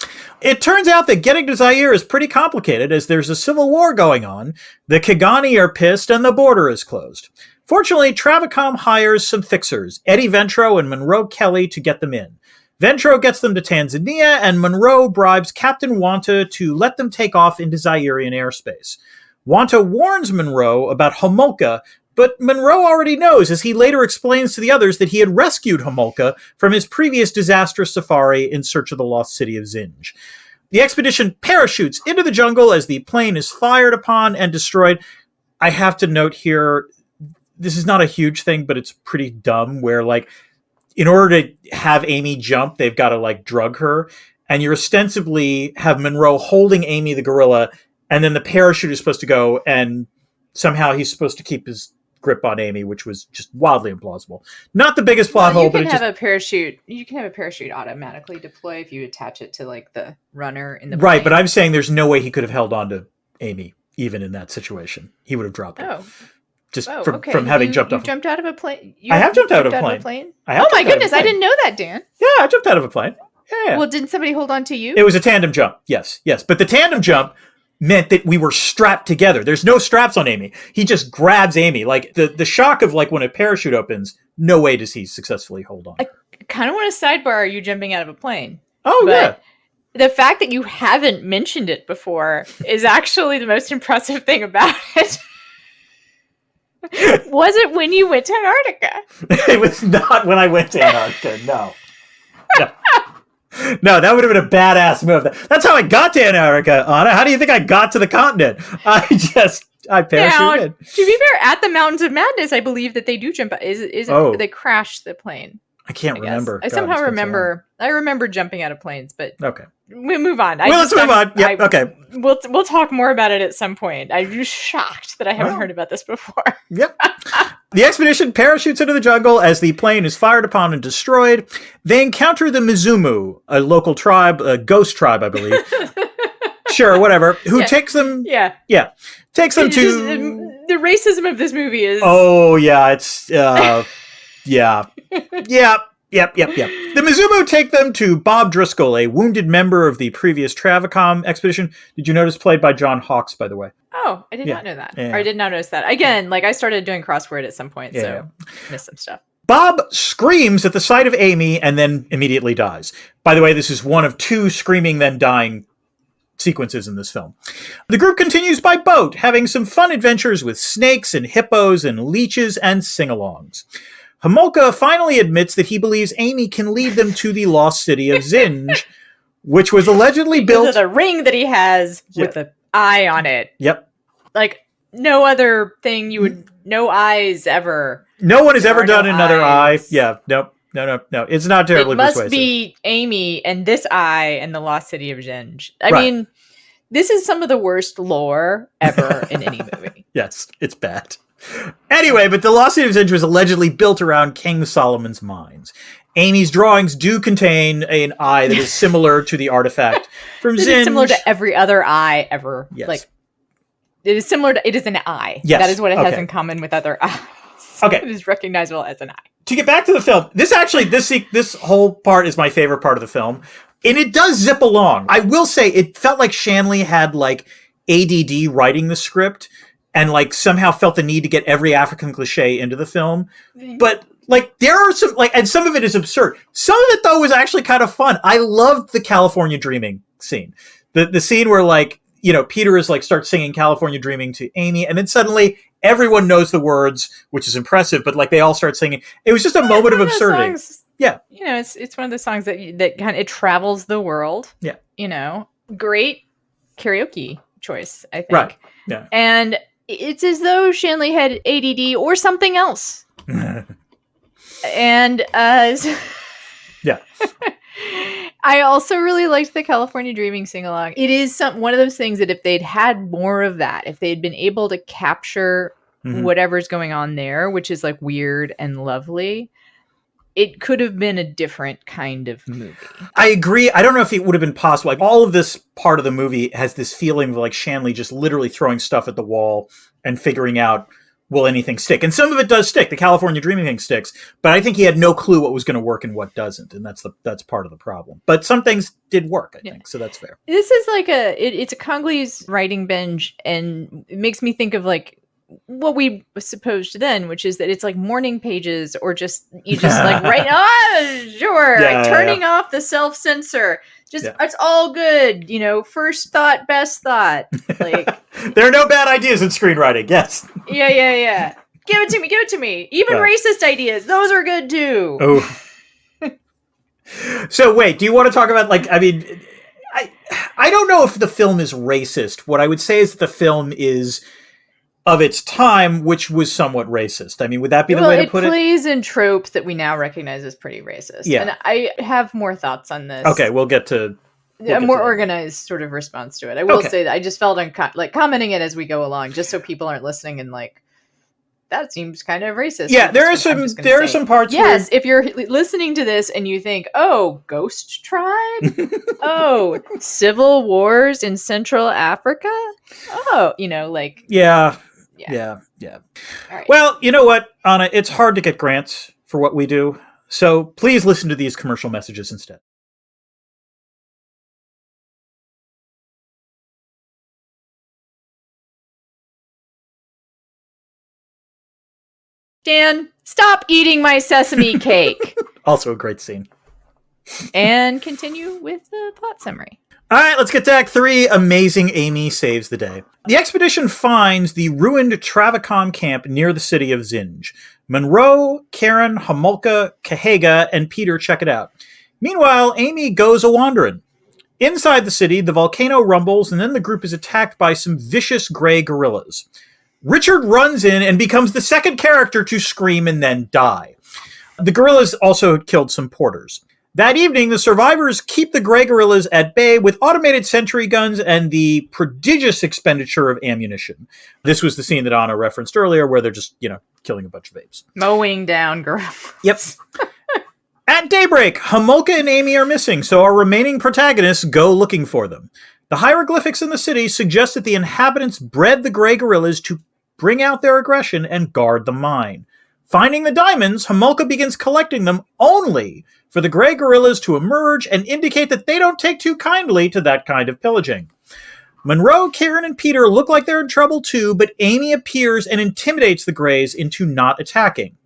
It turns out that getting to Zaire is pretty complicated as there's a civil war going on. The Kigani are pissed and the border is closed. Fortunately, Travicom hires some fixers, Eddie Ventro and Monroe Kelly, to get them in. Ventro gets them to Tanzania and Monroe bribes Captain Wanta to let them take off into Zairean airspace. Wanta warns Monroe about Homolka, but Monroe already knows, as he later explains to the others that he had rescued Homolka from his previous disastrous safari in search of the lost city of Zinj. The expedition parachutes into the jungle as the plane is fired upon and destroyed. I have to note here, this is not a huge thing, but it's pretty dumb, where, like, in order to have Amy jump, they've got to, like, drug her, and you ostensibly have Monroe holding Amy the gorilla, and then the parachute is supposed to go, and somehow he's supposed to keep his grip on Amy, which was just wildly implausible. Not the biggest plot hole, but you can have a parachute automatically deploy if you attach it to like the runner in the plane. Right, but I'm saying there's no way he could have held on to Amy even in that situation. He would have dropped her. From having jumped off. You jumped out of a plane. I have jumped out of a plane. Oh my goodness, I didn't know that, Dan. Yeah, I jumped out of a plane. Yeah. Well, didn't somebody hold on to you? It was a tandem jump. Yes. But the tandem jump meant that we were strapped together. There's no straps on Amy. He just grabs Amy. Like the shock of like when a parachute opens, no way does he successfully hold on. I kind of want to sidebar you jumping out of a plane. Oh, yeah. The fact that you haven't mentioned it before is actually the most impressive thing about it. Was it when you went to Antarctica? It was not when I went to Antarctica, no. No, that would have been a badass move. That's how I got to Antarctica, Anna. How do you think I got to the continent? I parachuted. Now, to be fair, at the Mountains of Madness, I believe that they do jump out. They crash the plane. I can't remember. I somehow remember. I remember jumping out of planes, but okay. We move on. Let's move on. Yep. Okay. We'll talk more about it at some point. I'm just shocked that I haven't heard about this before. Yep. The expedition parachutes into the jungle as the plane is fired upon and destroyed. They encounter the Mizumu, a local tribe, a ghost tribe, I believe. Sure, whatever. Who takes them? Yeah. Takes them to the racism of this movie is. Oh yeah, it's yeah. Yep. The Mizumu take them to Bob Driscoll, a wounded member of the previous Travicom expedition. Did you notice played by John Hawkes, by the way? Oh, I did not know that. Yeah. Or I did not notice that. Again, like I started doing crossword at some point, so missed some stuff. Bob screams at the sight of Amy and then immediately dies. By the way, this is one of 2 screaming then dying sequences in this film. The group continues by boat, having some fun adventures with snakes and hippos and leeches and sing-alongs. Homolka finally admits that he believes Amy can lead them to the lost city of Zinj, which was allegedly built... Because of the ring that he has with the eye on it. Yep. Like, no other thing you would... No eyes ever. No one has ever done another eye. Yeah, no. It's not terribly persuasive. It must be Amy and this eye and the lost city of Zinj. I mean, this is some of the worst lore ever in any movie. Yes, it's bad. Anyway, but the lost city of Zinj was allegedly built around King Solomon's mines. Amy's drawings do contain an eye that is similar to the artifact from Zinj. It is similar to every other eye ever. Yes. Like, it is similar to, it is an eye. Yes. That is what it has in common with other eyes. Okay. It is recognizable as an eye. To get back to the film, this whole part is my favorite part of the film. And it does zip along. I will say it felt like Shanley had like ADD writing the script and like somehow felt the need to get every African cliche into the film. But like there are some and some of it is absurd. Some of it though was actually kind of fun. I loved the California Dreaming scene. The scene where like, you know, Peter is like starts singing California Dreaming to Amy and then suddenly everyone knows the words, which is impressive, but like they all start singing. It was just a moment of absurdity. Songs, yeah. You know, it's one of the songs that kind of, it travels the world. Yeah. You know, great karaoke choice, I think. Right. Yeah. And it's as though Shanley had ADD or something else. And yeah. I also really liked the California Dreaming sing-along. It is one of those things that if they'd had more of that, if they'd been able to capture whatever's going on there, which is like weird and lovely, it could have been a different kind of movie. I agree. I don't know if it would have been possible. Like all of this part of the movie has this feeling of like Shanley just literally throwing stuff at the wall and figuring out, will anything stick? And some of it does stick. The California Dreaming thing sticks, but I think he had no clue what was going to work and what doesn't, and that's part of the problem. But some things did work, I think, so that's fair. This is like it's a Congolese writing binge, and it makes me think of like what we supposed then, which is that it's like morning pages, or just you just like write, sure, like turning off the self-censor. Just it's all good, you know. First thought, best thought. Like there are no bad ideas in screenwriting. Yes. Yeah. Give it to me. Even racist ideas, those are good too. Oh. So wait, do you want to talk about like? I mean, I don't know if the film is racist. What I would say is that the film is of its time, which was somewhat racist. I mean, would that be the way to put it? It plays in tropes that we now recognize as pretty racist. Yeah. And I have more thoughts on this. Okay, we'll get to... a more organized sort of response to it. I will say that I just felt like commenting it as we go along, just so people aren't listening and like, that seems kind of racist. Yeah, there are some parts Yes, if you're listening to this and you think, oh, Ghost Tribe? Oh, civil wars in Central Africa? Oh, you know, like... Yeah. All right. Well, you know what, Anna? It's hard to get grants for what we do, so please listen to these commercial messages instead. Dan, stop eating my sesame cake. Also a great scene. And continue with the plot summary. All right, let's get to Act 3. Amazing Amy saves the day. The expedition finds the ruined Travacom camp near the city of Zinj. Monroe, Karen, Homolka, Kahega, and Peter check it out. Meanwhile, Amy goes a-wandering. Inside the city, the volcano rumbles, and then the group is attacked by some vicious gray gorillas. Richard runs in and becomes the second character to scream and then die. The gorillas also killed some porters. That evening, the survivors keep the gray gorillas at bay with automated sentry guns and the prodigious expenditure of ammunition. This was the scene that Anna referenced earlier, where they're just, killing a bunch of apes. Mowing down gorillas. Yep. At daybreak, Homolka and Amy are missing, so our remaining protagonists go looking for them. The hieroglyphics in the city suggest that the inhabitants bred the gray gorillas to bring out their aggression and guard the mine. Finding the diamonds, Homolka begins collecting them only for the gray gorillas to emerge and indicate that they don't take too kindly to that kind of pillaging. Monroe, Karen, and Peter look like they're in trouble too, but Amy appears and intimidates the grays into not attacking.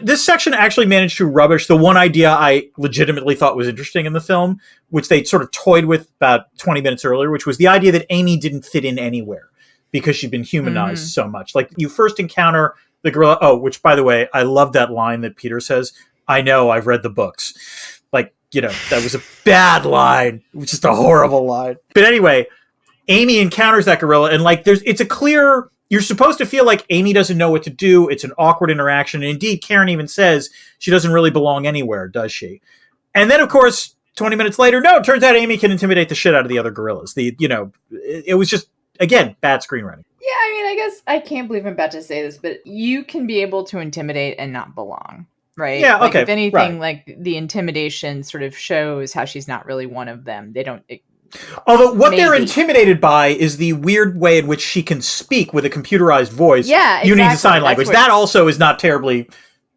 This section actually managed to rubbish the one idea I legitimately thought was interesting in the film, which they sort of toyed with about 20 minutes earlier, which was the idea that Amy didn't fit in anywhere because she'd been humanized so much. Like, you first encounter the gorilla. Oh, which, by the way, I love that line that Peter says, "I know, I've read the books." Like, that was a bad line. It was just a horrible line. But anyway, Amy encounters that gorilla, and like, it's a clear... You're supposed to feel like Amy doesn't know what to do. It's an awkward interaction. And indeed, Karen even says she doesn't really belong anywhere, does she? And then, of course, 20 minutes later, no, it turns out Amy can intimidate the shit out of the other gorillas. It was just, again, bad screenwriting. Yeah, I mean, I guess I can't believe I'm about to say this, but you can be able to intimidate and not belong, right? Yeah, okay. If anything, like, the intimidation sort of shows how she's not really one of them. They don't... Although what they're intimidated by is the weird way in which she can speak with a computerized voice. Yeah, exactly. Using sign language. That also was not terribly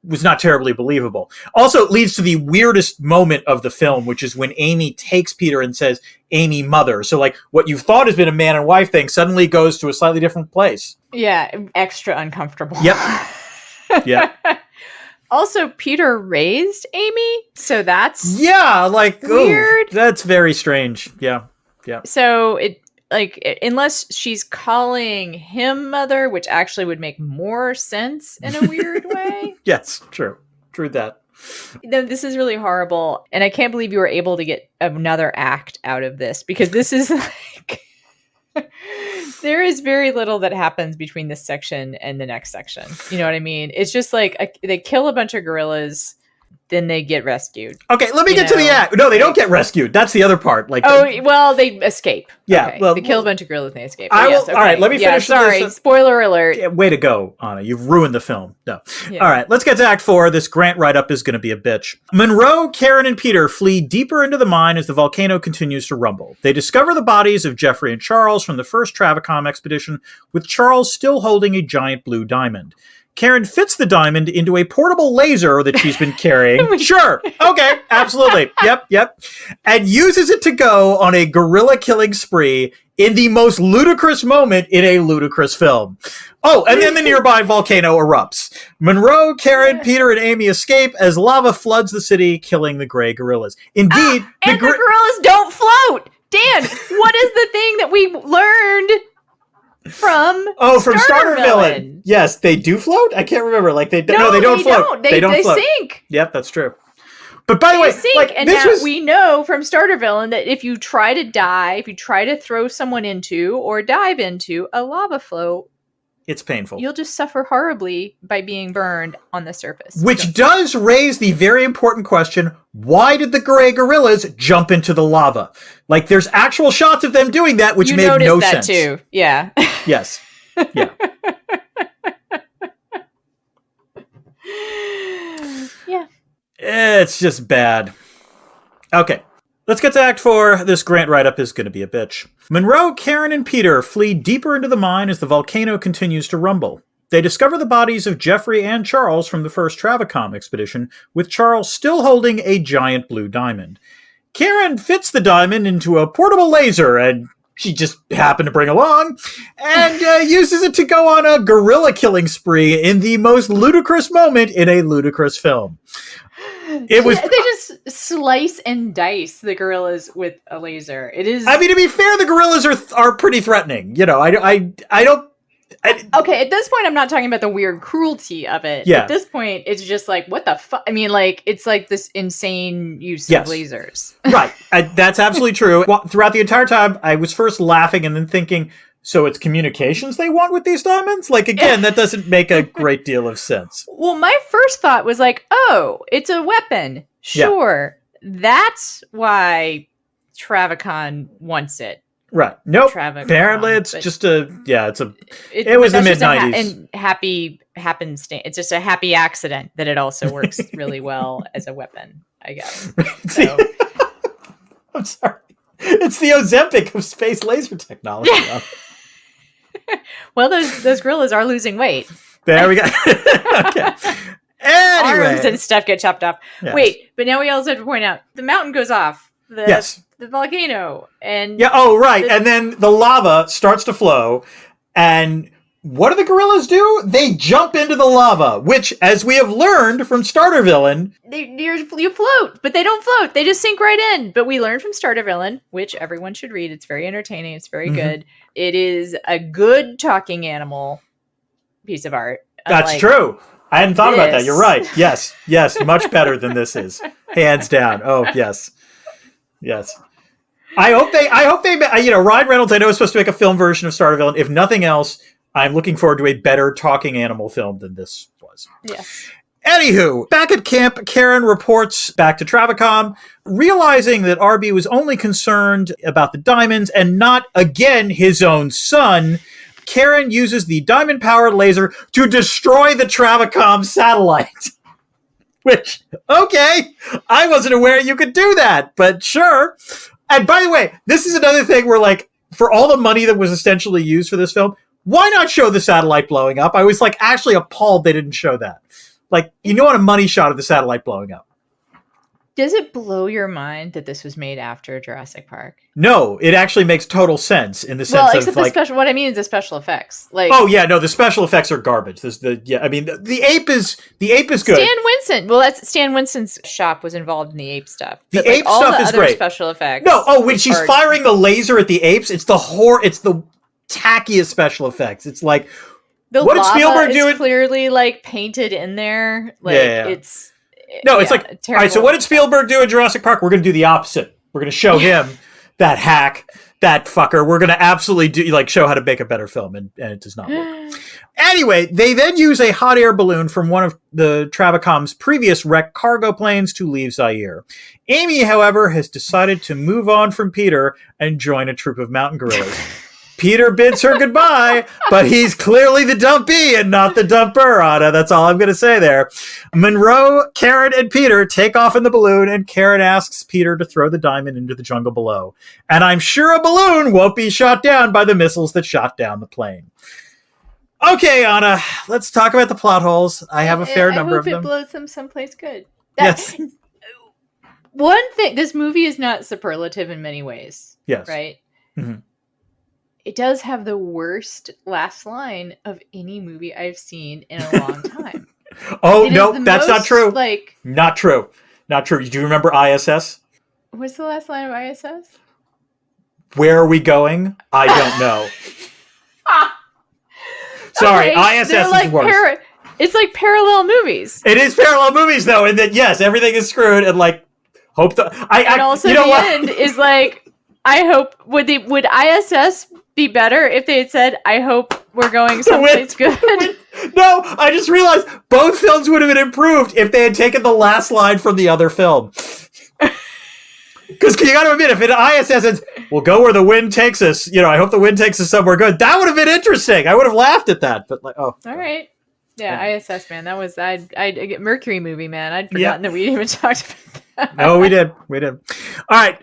believable. Also, it leads to the weirdest moment of the film, which is when Amy takes Peter and says, "Amy, mother." So, like, what you thought has been a man and wife thing suddenly goes to a slightly different place. Yeah, extra uncomfortable. Yep. Yeah. Also, Peter raised Amy, so that's weird. That's very strange. Yeah. So unless she's calling him mother, which actually would make more sense in a weird way. Yes, true that. This is really horrible, and I can't believe you were able to get another act out of this, because this is like... There is very little that happens between this section and the next section. You know what I mean? It's just like they kill a bunch of gorillas, then they get rescued. Okay, let me get to the act. No, they don't get rescued. That's the other part. Like, they escape. Yeah, okay. Well, they kill a bunch of gorillas and they escape. All right, let me finish. Sorry, spoiler alert. Yeah, way to go, Anna. You've ruined the film. No. Yeah. All right, let's get to Act 4. This Grant write-up is going to be a bitch. Monroe, Karen, and Peter flee deeper into the mine as the volcano continues to rumble. They discover the bodies of Jeffrey and Charles from the first Travacom expedition, with Charles still holding a giant blue diamond. Karen fits the diamond into a portable laser that she's been carrying. Sure. Okay. Absolutely. Yep. And uses it to go on a gorilla killing spree in the most ludicrous moment in a ludicrous film. Oh, and then the nearby volcano erupts. Monroe, Karen, Peter, and Amy escape as lava floods the city, killing the gray gorillas. Indeed. The gorillas don't float. Dan, what is the thing that we learned from Starter Villain? Yes, they do float. I can't remember. Like they don't float. They don't float. Sink. Yep, that's true. But by the way, sink. And now we know from Starter Villain that if you try to die, if you try to throw someone into or dive into a lava flow, it's painful. You'll just suffer horribly by being burned on the surface. Which does raise the very important question, why did the gray gorillas jump into the lava? Like, there's actual shots of them doing that, which made no sense. You noticed that too, yeah. Yes. Yeah. Yeah. It's just bad. Okay. Let's get to Act 4. This Grant write-up is going to be a bitch. Monroe, Karen, and Peter flee deeper into the mine as the volcano continues to rumble. They discover the bodies of Jeffrey and Charles from the first Travacom expedition, with Charles still holding a giant blue diamond. Karen fits the diamond into a portable laser, and she just happened to bring along, and uses it to go on a gorilla killing spree in the most ludicrous moment in a ludicrous film. They just slice and dice the gorillas with a laser. It is. I mean, to be fair, the gorillas are pretty threatening. You know, I don't. Okay, at this point, I'm not talking about the weird cruelty of it. Yeah. At this point, it's just like, what the fuck? I mean, like, it's like this insane use of lasers. Right. That's absolutely true. Well, throughout the entire time, I was first laughing and then thinking, so it's communications they want with these diamonds? Like, again, that doesn't make a great deal of sense. Well, my first thought was like, oh, it's a weapon. Sure. Yeah. That's why Travacon wants it. Right. Nope. Apparently it's just it was the mid-90s. And happy happenstance. It's just a happy accident that it also works really well as a weapon, I guess. So. I'm sorry. It's the Ozempic of space laser technology. Well, those gorillas are losing weight. There we go. Okay. Anyway. Arms and stuff get chopped off. Yes. Wait, but now we also have to point out the mountain goes off. The volcano and and then the lava starts to flow, and what do the gorillas do? They jump into the lava, which, as we have learned from Starter Villain... You float, but they don't float. They just sink right in. But we learned from Starter Villain, which everyone should read. It's very entertaining. It's very good. It is a good talking animal piece of art. That's true. I hadn't thought about that. You're right. Yes. Much better than this is. Hands down. Oh, yes. I hope they, Ryan Reynolds, I know, is supposed to make a film version of Starter Villain. If nothing else, I'm looking forward to a better talking animal film than this was. Yes. Anywho, back at camp, Karen reports back to Travicom, realizing that Arby was only concerned about the diamonds and not, again, his own son. Karen uses the diamond-powered laser to destroy the Travicom satellite. Which, okay, I wasn't aware you could do that, but sure. And by the way, this is another thing where, like, for all the money that was essentially used for this film, why not show the satellite blowing up? I was, like, actually appalled they didn't show that. Like, you want a money shot of the satellite blowing up. Does it blow your mind that this was made after Jurassic Park? No, it actually makes total sense in the sense of, like... what I mean is the special effects. Like, oh, yeah, no, the special effects are garbage. The ape is good. Stan Winston. Well, Stan Winston's shop was involved in the ape stuff. The ape stuff is great. Special effects. No, when she's firing the laser at the apes, it's the tackiest special effects. It's like, what did Spielberg do? It's clearly like painted in there. Like it's it's like, all right. So what did Spielberg do in Jurassic Park? We're going to do the opposite. We're going to show him that hack, that fucker. We're going to absolutely show how to make a better film, and it does not work. Anyway, they then use a hot air balloon from one of the Travicom's previous wrecked cargo planes to leave Zaire. Amy, however, has decided to move on from Peter and join a troop of mountain gorillas. Peter bids her goodbye, but he's clearly the dumpy and not the dumper, Anna. That's all I'm going to say there. Monroe, Karen, and Peter take off in the balloon, and Karen asks Peter to throw the diamond into the jungle below. And I'm sure a balloon won't be shot down by the missiles that shot down the plane. Okay, Anna, let's talk about the plot holes. I have a fair number of them. I hope it blows them someplace good. Yes. One thing, this movie is not superlative in many ways. Yes. Right? Mm-hmm. It does have the worst last line of any movie I've seen in a long time. Oh, no, that's not true. Not true. Not true. Do you remember ISS? What's the last line of ISS? Where are we going? I don't know. Sorry, okay, ISS is the worst. It's like parallel movies. It is parallel movies, though, and that, yes, everything is screwed, and, hope the... And also the end is, I hope... Would ISS be better if they had said, I hope we're going someplace good? No, I just realized both films would have been improved if they had taken the last line from the other film. Because you got to admit, if ISS says, we'll go where the wind takes us, I hope the wind takes us somewhere good, that would have been interesting. I would have laughed at that. But all right. Yeah, ISS, man. That was, I Mercury movie, man. I'd forgotten that we even talked about that. No, we did. All right.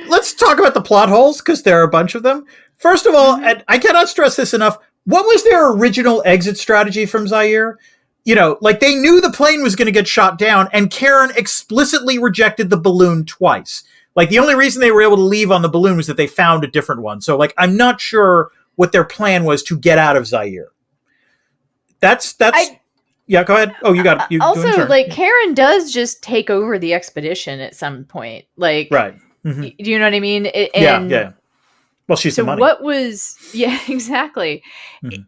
Let's talk about the plot holes, because there are a bunch of them. First of all, and I cannot stress this enough, what was their original exit strategy from Zaire? They knew the plane was going to get shot down, and Karen explicitly rejected the balloon twice. The only reason they were able to leave on the balloon was that they found a different one. So, I'm not sure what their plan was to get out of Zaire. Yeah, go ahead. Oh, you got it. Also, Karen does just take over the expedition at some point. Right. Mm-hmm. Do you know what I mean? Yeah. Well, she's the money. What was... Yeah, exactly. Mm-hmm.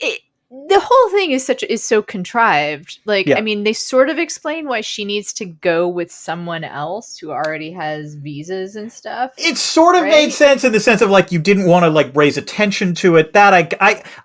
The whole thing is so contrived. I mean, they sort of explain why she needs to go with someone else who already has visas and stuff. It sort of made sense in the sense of you didn't want to raise attention to it. That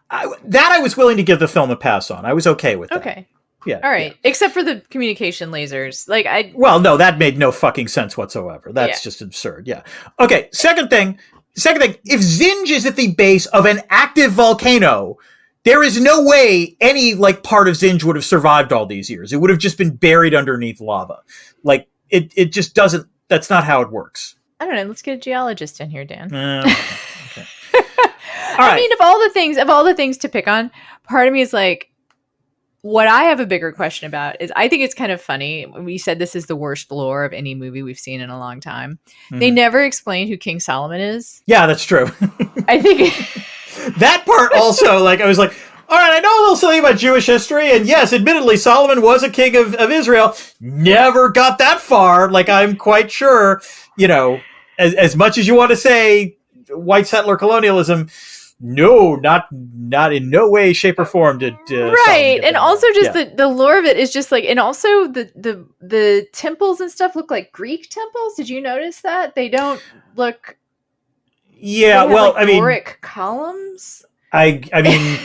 I was willing to give the film a pass on. I was okay with that. Okay. Yeah. All right. Yeah. Except for the communication lasers. Well, no, that made no fucking sense whatsoever. That's just absurd. Yeah. Okay. Second thing, if Zinj is at the base of an active volcano, there is no way any part of Zinj would have survived all these years. It would have just been buried underneath lava. It just doesn't. That's not how it works. I don't know. Let's get a geologist in here, Dan. Okay. All right. I mean, of all the things to pick on, part of me is what I have a bigger question about is I think it's kind of funny. We said this is the worst lore of any movie we've seen in a long time. Mm-hmm. They never explain who King Solomon is. Yeah, that's true. I think that part also, I was like, all right, I know a little something about Jewish history, and yes, admittedly, Solomon was a king of Israel. Never got that far. Like, I'm quite sure, as much as you want to say white settler colonialism, no, not in no way, shape, or form did right. And also just the lore of it is just like, and also the temples and stuff look like Greek temples. Did you notice that? They don't look... Yeah, well, like Doric columns. I mean,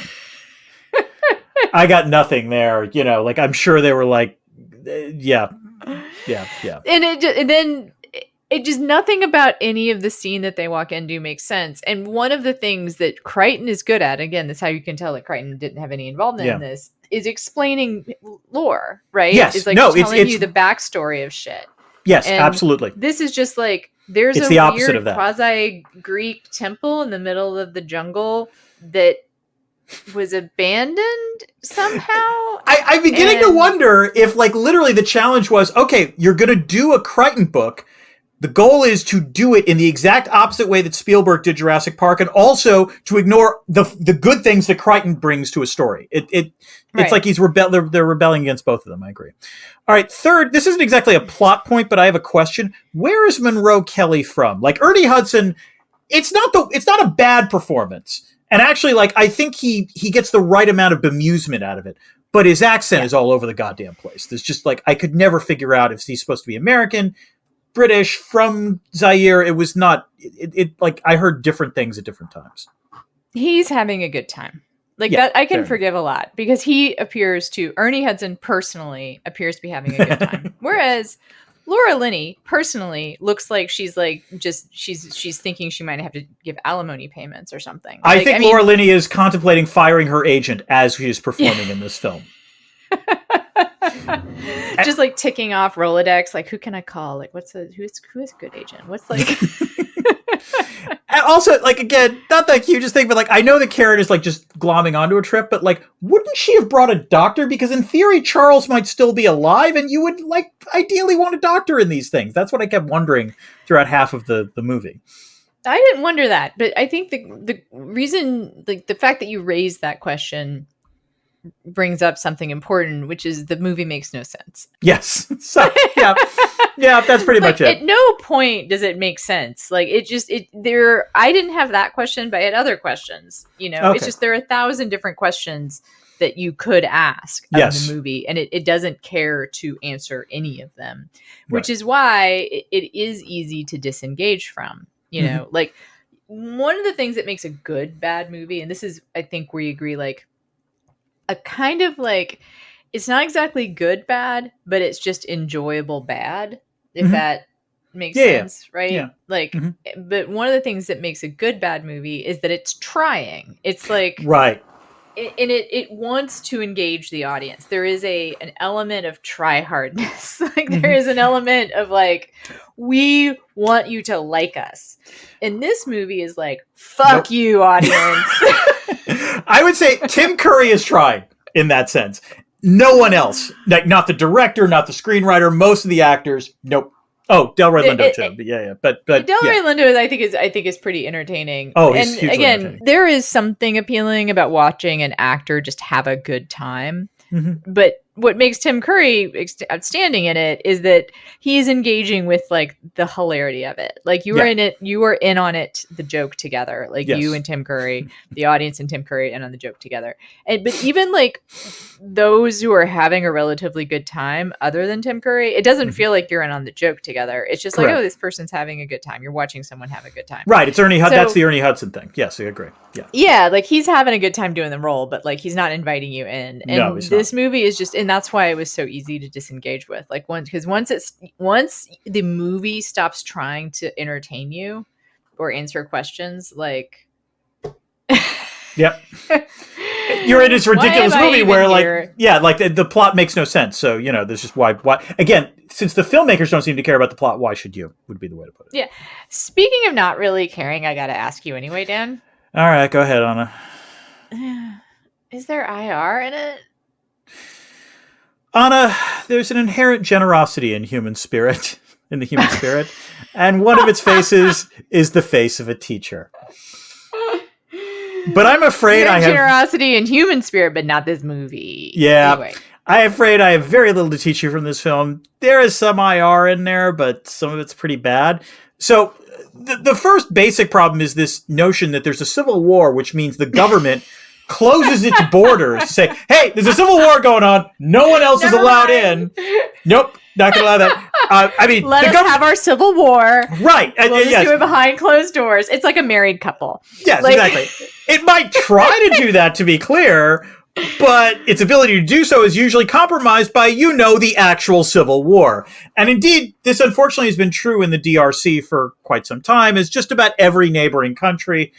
I got nothing there. Like, I'm sure they were like, yeah. And then it just, nothing about any of the scene that they walk into makes sense. And one of the things that Crichton is good at, again, that's how you can tell that Crichton didn't have any involvement in this, is explaining lore, right? Yes, it's like telling you the backstory of shit. Yes, and absolutely. This is just like, there's a weird quasi-Greek temple in the middle of the jungle that was abandoned somehow. I'm beginning to wonder if, like, literally the challenge was, okay, you're going to do a Crichton book. The goal is to do it in the exact opposite way that Spielberg did Jurassic Park, and also to ignore the good things that Crichton brings to a story. It's like they're rebelling against both of them. I agree. All right, third, this isn't exactly a plot point, but I have a question. Where is Monroe Kelly from? Like, Ernie Hudson, it's not a bad performance. And actually, like, I think he gets the right amount of bemusement out of it. But his accent is all over the goddamn place. There's just, like, I could never figure out if he's supposed to be American, British, from Zaire. It was not, like, I heard different things at different times. He's having a good time. Like, that I can forgive a lot, because Ernie Hudson personally appears to be having a good time. Whereas Laura Linney personally looks like she's thinking she might have to give alimony payments or something. I think Laura Linney is contemplating firing her agent as she is performing in this film. Just like ticking off Rolodex, like, who can I call? Like, who is a good agent? What's like... And also, like, again, not the hugest thing, but, like, I know that Karen is, like, just glomming onto a trip, but, like, wouldn't she have brought a doctor? Because in theory, Charles might still be alive, and you would, like, ideally want a doctor in these things. That's what I kept wondering throughout half of the movie. I didn't wonder that, but I think the reason, like, the fact that you raised that question brings up something important, which is the movie makes no sense. Yes. So, yeah, that's pretty much it. At no point does it make sense. Like, I didn't have that question, but I had other questions, Okay. It's just, there are 1,000 different questions that you could ask of the movie, and it doesn't care to answer any of them, which is why it is easy to disengage from, like, one of the things that makes a good bad movie, and this is, I think, where you agree, like, a kind of, like, it's not exactly good bad, but it's just enjoyable bad, if that makes sense, right? Yeah. Like, but one of the things that makes a good bad movie is that it's trying. It's like, right. And it wants to engage the audience. There is an element of try hardness. Like, there is an element of, like, we want you to like us. And this movie is like, fuck you, audience. I would say Tim Curry is trying in that sense. No one else, like, not the director, not the screenwriter, most of the actors. Nope. Oh, Delroy Lindo too. But Delroy Lindo, I think is pretty entertaining. Oh, he's hugely entertaining. There is something appealing about watching an actor just have a good time. But what makes Tim Curry outstanding in it is that he's engaging with, like, the hilarity of it. Like, you are in it, you are in on it, the joke together. Like, you and Tim Curry, the audience and Tim Curry in on the joke together. But even, like, those who are having a relatively good time, other than Tim Curry, it doesn't feel like you're in on the joke together. It's just like, oh, this person's having a good time. You're watching someone have a good time. Right. It's Ernie. That's the Ernie Hudson thing. Yes, I agree. Yeah. Yeah, like, he's having a good time doing the role, but, like, he's not inviting you in. And no, he's this not. Movie is just, and that's why it was so easy to disengage with. Like, once the movie stops trying to entertain you or answer questions, like, yep, you're in this ridiculous movie where, like, like the plot makes no sense. So, there's just why again, since the filmmakers don't seem to care about the plot, why should you? Would be the way to put it. Yeah. Speaking of not really caring, I got to ask you anyway, Dan. All right, go ahead, Anna. Is there IR in it? Anna, there's an inherent generosity in the human spirit, and one of its faces is the face of a teacher. But I'm afraid I have generosity and human spirit, but not this movie. Yeah. Anyway. I'm afraid I have very little to teach you from this film. There is some IR in there, but some of it's pretty bad. So the first basic problem is this notion that there's a civil war, which means the government closes its borders to say, hey, there's a civil war going on. No one else is allowed in. Nope. Not going to allow that. I mean, let us have our civil war. Right. We'll just do it behind closed doors. It's like a married couple. Yes, exactly. It might try to do that, to be clear, but its ability to do so is usually compromised by, the actual civil war. And indeed, this unfortunately has been true in the DRC for quite some time, as just about every neighboring country,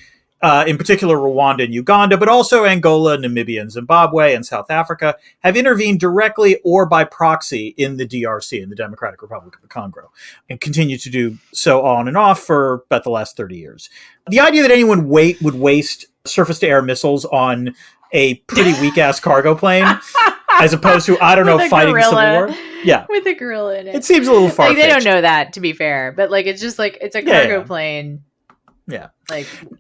in particular Rwanda and Uganda, but also Angola, Namibia, and Zimbabwe, and South Africa, have intervened directly or by proxy in the DRC, in the Democratic Republic of the Congo, and continue to do so on and off for about the last 30 years. The idea that anyone would waste surface-to-air missiles on a pretty weak-ass cargo plane, as opposed to, fighting the Civil War. Yeah. With a gorilla in it. It seems a little far-fetched. They don't know that, to be fair, but it's just it's a cargo plane. Yeah.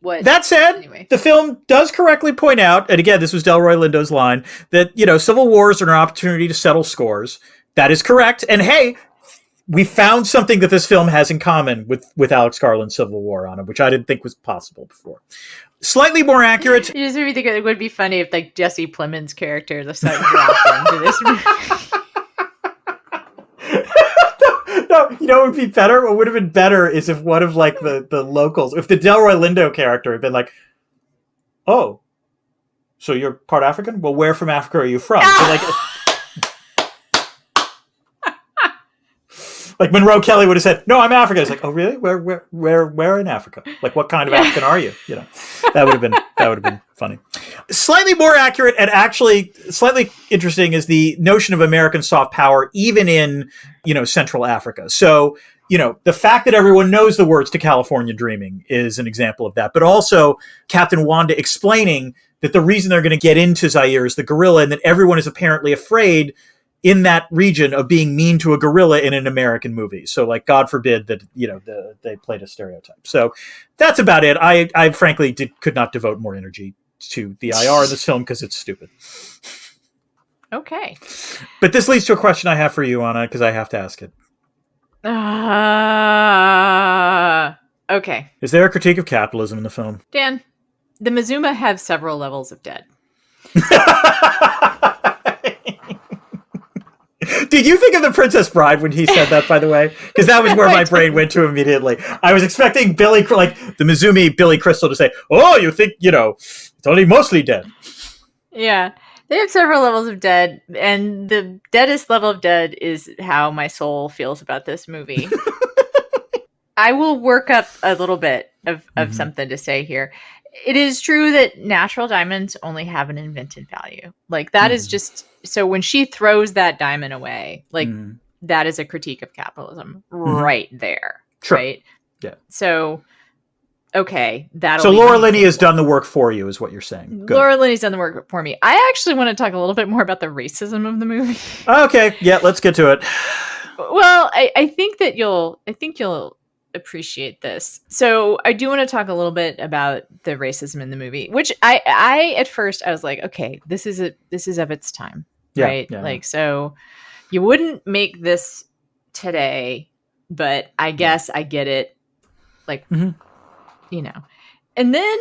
What? That said, the film does correctly point out, and again, this was Delroy Lindo's line, that, civil wars are an opportunity to settle scores. That is correct. And hey, we found something that this film has in common with Alex Garland's Civil War on it, which I didn't think was possible before. Slightly more accurate. You just really think it would be funny if Jesse Plemons' character, the son, dropped into this movie. No, what would be better? What would have been better is if one of the locals, if the Delroy Lindo character had been like, oh, so you're part African? Well, where from Africa are you from? So Monroe Kelly would have said, no, I'm African. It's oh really? Where in Africa? What kind of African are you? That would have been funny. Slightly more accurate and actually slightly interesting is the notion of American soft power, even in, Central Africa. So, the fact that everyone knows the words to California Dreaming is an example of that. But also Captain Wanda explaining that the reason they're going to get into Zaire is the gorilla, and that everyone is apparently afraid in that region of being mean to a gorilla in an American movie. So God forbid that, they played a stereotype. So that's about it. I frankly could not devote more energy to the IR of this film because it's stupid. Okay. But this leads to a question I have for you, Anna, because I have to ask it. Okay. Is there a critique of capitalism in the film? Dan, the Mazuma have several levels of dead. Did you think of The Princess Bride when he said that, by the way? Because that was where my brain went to immediately. I was expecting the Mizumi Billy Crystal to say, oh, you think, it's only mostly dead. Yeah. They have several levels of dead, and the deadest level of dead is how my soul feels about this movie. I will work up a little bit of something to say here. It is true that natural diamonds only have an invented value. That is just... So when she throws that diamond away, that is a critique of capitalism right there. Sure. Right? Yeah. So, okay. So Laura Linney has done the work for you, is what you're saying. Good. Laura Linney's done the work for me. I actually want to talk a little bit more about the racism of the movie. Okay. Yeah, let's get to it. Well, I think you'll appreciate this. So I do want to talk a little bit about the racism in the movie, which I at first I was like, okay, this is of its time. Yeah, right? Yeah. So you wouldn't make this today, but I guess I get it. And then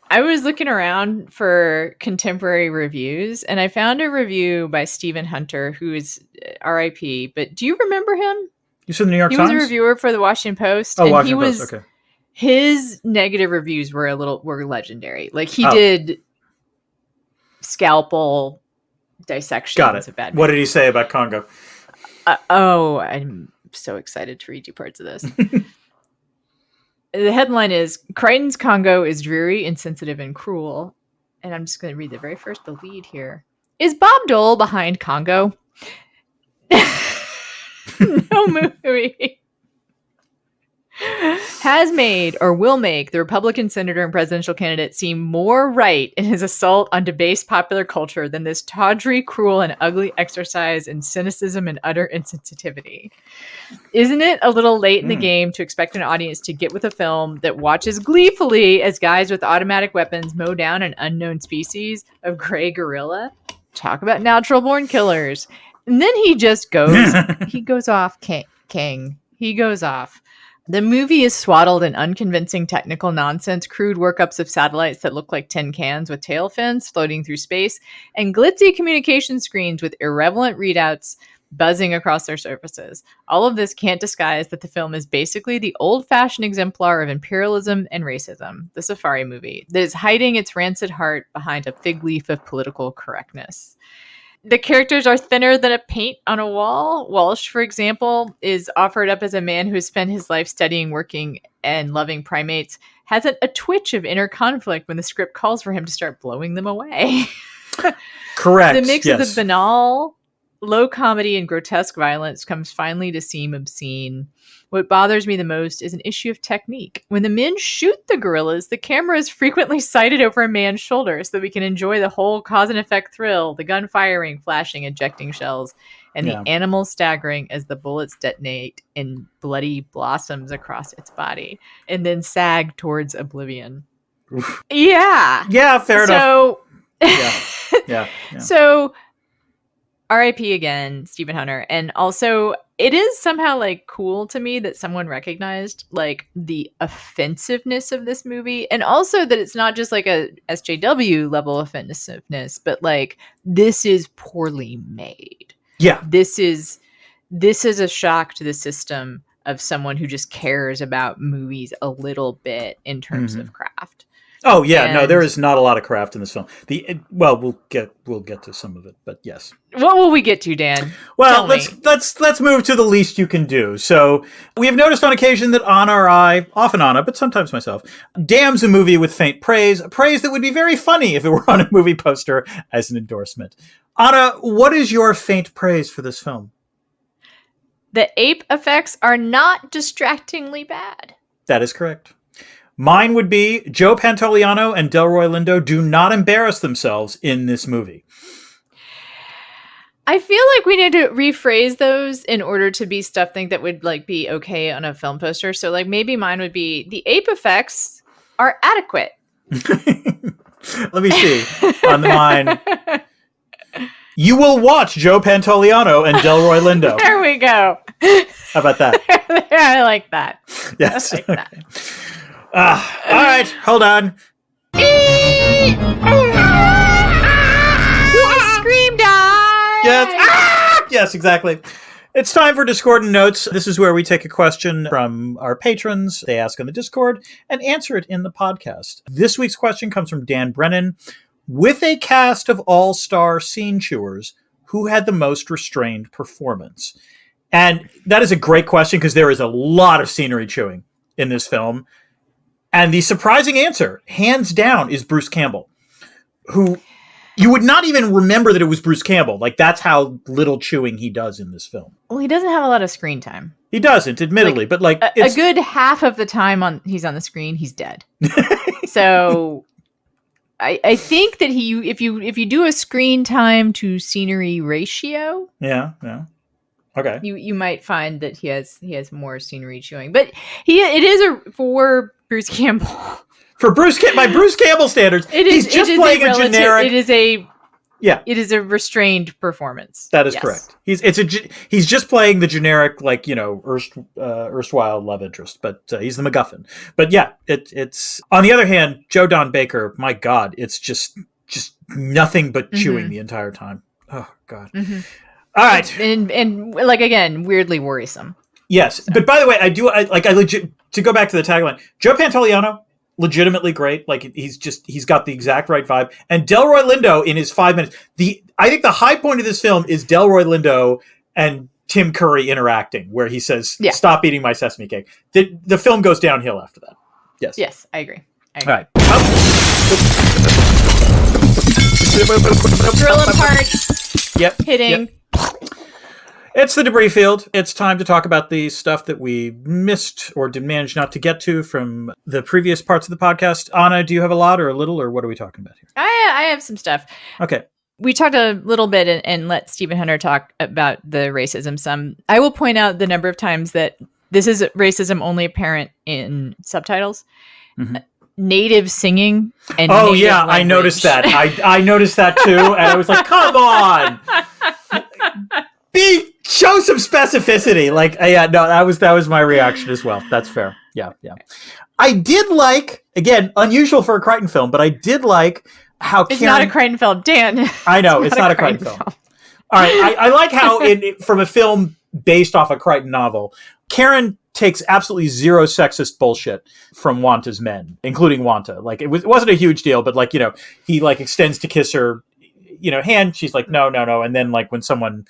I was looking around for contemporary reviews, and I found a review by Stephen Hunter, who is RIP, but do you remember him? You said the New York Times? He was a reviewer for the Washington Post. Oh, and Washington Post, okay. His negative reviews were legendary. He did scalpel dissections of bad movies. What did he say about Congo? I'm so excited to read you parts of this. The headline is, Crichton's Congo is dreary, insensitive, and cruel. And I'm just going to read the lead here. Is Bob Dole behind Congo? No movie has made or will make the Republican senator and presidential candidate seem more right in his assault on debased popular culture than this tawdry, cruel, and ugly exercise in cynicism and utter insensitivity. Isn't it a little late in the game to expect an audience to get with a film that watches gleefully as guys with automatic weapons mow down an unknown species of gray gorilla? Talk about natural-born killers. And then he just goes, he goes off, King. He goes off. The movie is swaddled in unconvincing technical nonsense, crude workups of satellites that look like tin cans with tail fins floating through space, and glitzy communication screens with irrelevant readouts buzzing across their surfaces. All of this can't disguise that the film is basically the old-fashioned exemplar of imperialism and racism, the safari movie, that is hiding its rancid heart behind a fig leaf of political correctness. The characters are thinner than a paint on a wall. Walsh, for example, is offered up as a man who has spent his life studying, working, and loving primates, has a twitch of inner conflict when the script calls for him to start blowing them away. Correct. The mix of the banal, low comedy, and grotesque violence comes finally to seem obscene. What bothers me the most is an issue of technique. When the men shoot the gorillas, the camera is frequently sighted over a man's shoulder so that we can enjoy the whole cause and effect thrill, the gun firing, flashing, ejecting shells, and the animal staggering as the bullets detonate in bloody blossoms across its body, and then sag towards oblivion. Yeah. Yeah, fair enough. Yeah. So R.I.P. again, Stephen Hunter. And also, it is somehow like cool to me that someone recognized like the offensiveness of this movie, and also that it's not just like a SJW level offensiveness, but like this is poorly made. Yeah, this is a shock to the system of someone who just cares about movies a little bit in terms of craft. Oh yeah, no, there is not a lot of craft in this film. We'll get to some of it, but yes. What will we get to, Dan? Well, let's move to the least you can do. So we have noticed on occasion that Anna or I, often Anna, but sometimes myself, damns a movie with faint praise, a praise that would be very funny if it were on a movie poster as an endorsement. Anna, what is your faint praise for this film? The ape effects are not distractingly bad. That is correct. Mine would be Joe Pantoliano and Delroy Lindo do not embarrass themselves in this movie. I feel like we need to rephrase those in order to be stuff that would like be okay on a film poster. So like maybe mine would be the ape effects are adequate. Let me see on mine. You will watch Joe Pantoliano and Delroy Lindo. There we go. How about that? I like that. Yes. I like that. All right, hold on. Scream die! Yes. Yes, exactly. It's time for Discordant Notes. This is where we take a question from our patrons. They ask on the Discord and answer it in the podcast. This week's question comes from Dan Brennan. With a cast of all-star scene chewers, who had the most restrained performance? And that is a great question because there is a lot of scenery chewing in this film. And the surprising answer, hands down, is Bruce Campbell, who you would not even remember that it was Bruce Campbell. Like, that's how little chewing he does in this film. Well, he doesn't have a lot of screen time. He doesn't, admittedly, but like a good half of the time he's on the screen, he's dead. So I think that if you do a screen time to scenery ratio, yeah. Okay. You might find that he has more scenery chewing, but for Bruce Campbell. By Bruce Campbell standards, he's just playing a generic. It is a restrained performance. That is correct. He's just playing the generic, like, erstwhile love interest, but he's the MacGuffin. But yeah, it's on the other hand, Joe Don Baker. My God, it's just nothing but chewing the entire time. Oh God. Mm-hmm. All right, and like again, weirdly worrisome. Yes, so. But by the way, I legit to go back to the tagline. Joe Pantoliano, legitimately great. Like he's got the exact right vibe. And Delroy Lindo in his 5 minutes. I think the high point of this film is Delroy Lindo and Tim Curry interacting, where he says, "Stop eating my sesame cake." The film goes downhill after that. Yes. Yes, I agree. All right. Drill apart. Yep. Hitting. Yep. It's the debris field. It's time to talk about the stuff that we missed or did manage not to get to from the previous parts of the podcast. Anna, do you have a lot or a little, or what are we talking about here? I have some stuff. Okay. We talked a little bit and let Stephen Hunter talk about the racism some. I will point out the number of times that this is racism only apparent in subtitles. Mm-hmm. Native singing and oh native yeah, language. I noticed that. I noticed that too, and I was like, "Come on, show some specificity." Like, yeah, no, that was my reaction as well. That's fair. Yeah. I did like, again, unusual for a Crichton film, but I did like how it's not a Crichton film, Dan. I know it's not a Crichton film. All right, I like how from a film based off a Crichton novel, Karen takes absolutely zero sexist bullshit from Wanta's men, including Wanta. Like, it wasn't a huge deal, but like, he like extends to kiss her, hand. She's like, no. And then like when someone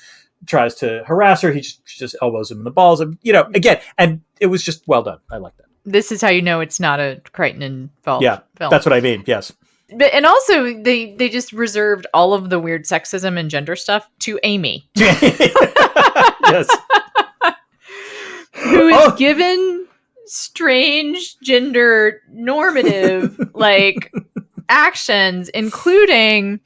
tries to harass her, he just elbows him in the balls. Again, and it was just well done. I like that. This is how you know it's not a Crichton involved film. That's what I mean. Yes. But, and also they just reserved all of the weird sexism and gender stuff to Amy. Yes. Who is given strange gender normative like actions, including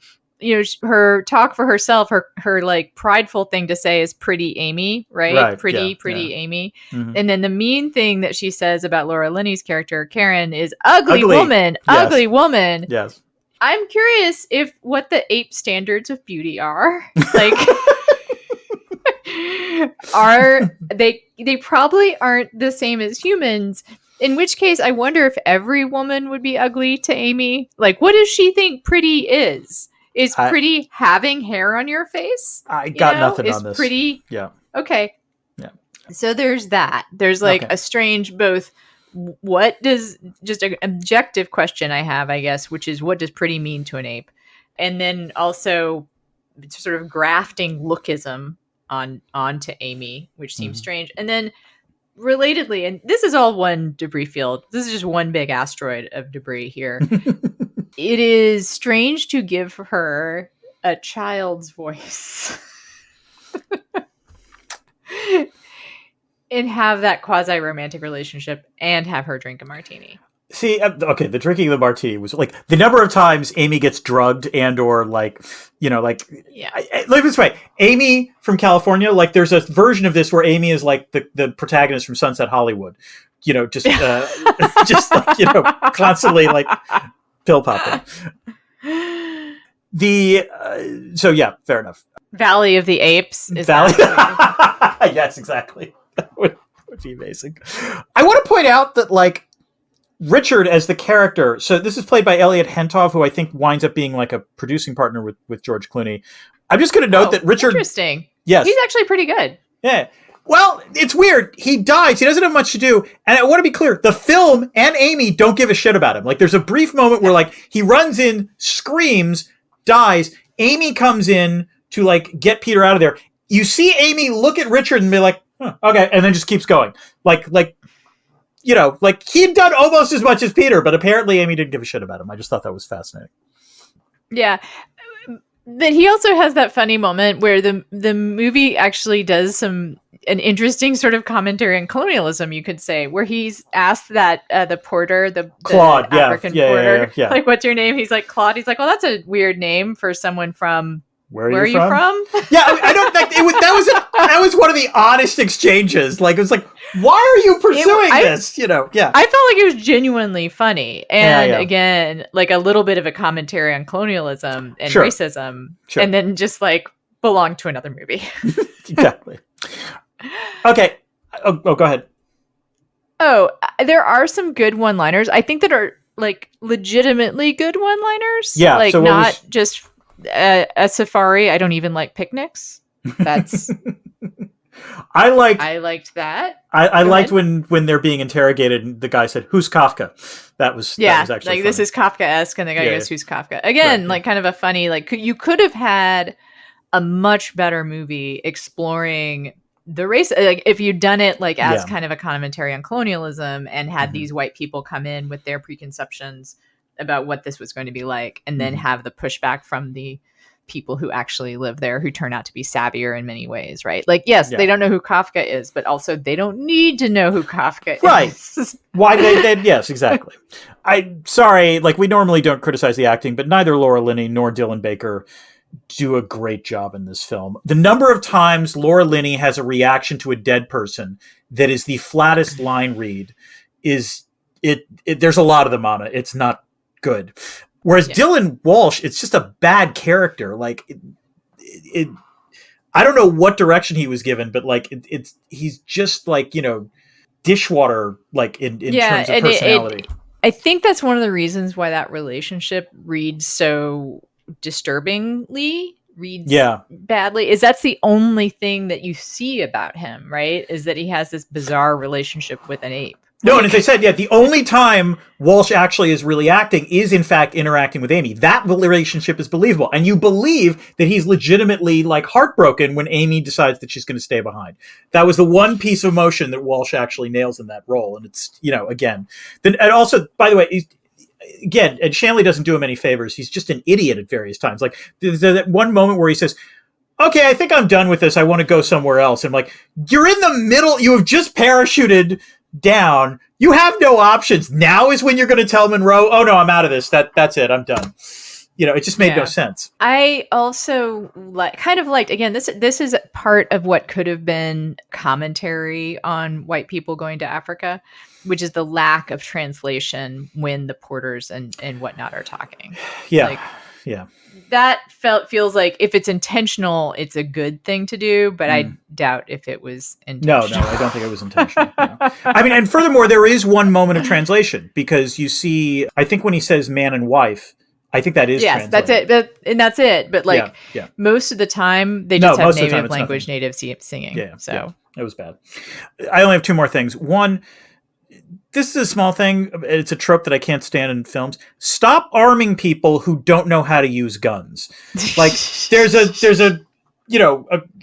her talk for herself. Her like prideful thing to say is "pretty Amy," right? Pretty Amy. Mm-hmm. And then the mean thing that she says about Laura Linney's character Karen is ugly woman. Yes. Ugly woman. Yes. I'm curious if what the ape standards of beauty are like. They probably aren't the same as humans, in which case I wonder if every woman would be ugly to Amy. Like, what does she think pretty is pretty having hair on your face? I got nothing on this. Pretty okay, so there's that. There's like a strange both what does just an objective question I have, I guess, which is what does pretty mean to an ape, and then also sort of grafting lookism onto Amy, which seems strange. And then relatedly, and this is all one debris field. This is just one big asteroid of debris here. It is strange to give her a child's voice and have that quasi-romantic relationship and have her drink a martini. See, okay, the drinking of the martini was like the number of times Amy gets drugged and or like, like this way, Amy from California, like there's a version of this where Amy is like the protagonist from Sunset Hollywood, just like, constantly like pill popping. So yeah, fair enough. Valley of the Apes. Yes, exactly. That would be amazing. I want to point out that like, Richard as the character, so this is played by Elliot Hentoff, who I think winds up being like a producing partner with George Clooney. I'm just going to note that Richard... Interesting. Yes. He's actually pretty good. Yeah. Well, it's weird. He dies. He doesn't have much to do. And I want to be clear, the film and Amy don't give a shit about him. Like, there's a brief moment where like he runs in, screams, dies. Amy comes in to like get Peter out of there. You see Amy look at Richard and be like, okay, and then just keeps going. Like he'd done almost as much as Peter, but apparently Amy didn't give a shit about him. I just thought that was fascinating. Yeah. But he also has that funny moment where the movie actually does an interesting sort of commentary on colonialism, you could say, where he's asked that the porter, the Claude, African porter, yeah. like, what's your name? He's like, Claude. He's like, well, that's a weird name for someone from... Where are you from? Yeah, I don't think that was one of the honest exchanges. Like, it was like, why are you pursuing this? Yeah. I felt like it was genuinely funny. And again, like a little bit of a commentary on colonialism and racism. Sure. And then just like belonged to another movie. Exactly. Okay. Oh, go ahead. Oh, there are some good one-liners. I think that are like legitimately good one-liners. Yeah. Like not just... a safari. I don't even like picnics. That's I liked that. I liked when they're being interrogated and the guy said, "Who's Kafka?" That was actually like funny. This is Kafka-esque, and the guy goes, "Who's Kafka?" Again, like kind of a funny like you could have had a much better movie exploring the race, like if you'd done it like as kind of a commentary on colonialism and had these white people come in with their preconceptions about what this was going to be like, and then have the pushback from the people who actually live there who turn out to be savvier in many ways, right? Like, yes, they don't know who Kafka is, but also they don't need to know who Kafka is. Why they yes, exactly. Sorry, like, we normally don't criticize the acting, but neither Laura Linney nor Dylan Baker do a great job in this film. The number of times Laura Linney has a reaction to a dead person that is the flattest line read is there's a lot of them on it. It's not good. Whereas Dylan Walsh, it's just a bad character. Like, I don't know what direction he was given, but like he's just like, dishwater, like in terms of personality. I think that's one of the reasons why that relationship reads so disturbingly, badly, is that's the only thing that you see about him, right? Is that he has this bizarre relationship with an ape. No, and as I said, the only time Walsh actually is really acting is, in fact, interacting with Amy. That relationship is believable. And you believe that he's legitimately, like, heartbroken when Amy decides that she's going to stay behind. That was the one piece of emotion that Walsh actually nails in that role. And it's, again. And also, by the way, and Shanley doesn't do him any favors. He's just an idiot at various times. Like, there's that one moment where he says, okay, I think I'm done with this. I want to go somewhere else. And I'm like, you're in the middle. You have just parachuted down. You have no options. Now is when you're going to tell Monroe, oh no, I'm out of this. That's it. I'm done. It just made no sense. I also liked, again, this is part of what could have been commentary on white people going to Africa, which is the lack of translation when the porters and whatnot are talking. That feels like if it's intentional, it's a good thing to do, but I doubt if it was intentional. No, I don't think it was intentional. No. I mean, and furthermore, there is one moment of translation because you see, I think when he says man and wife, I think that is translated. That's it. But most of the time, they just have native language, native singing. Yeah, it was bad. I only have two more things. One, this is a small thing. It's a trope that I can't stand in films. Stop arming people who don't know how to use guns. Like, there's a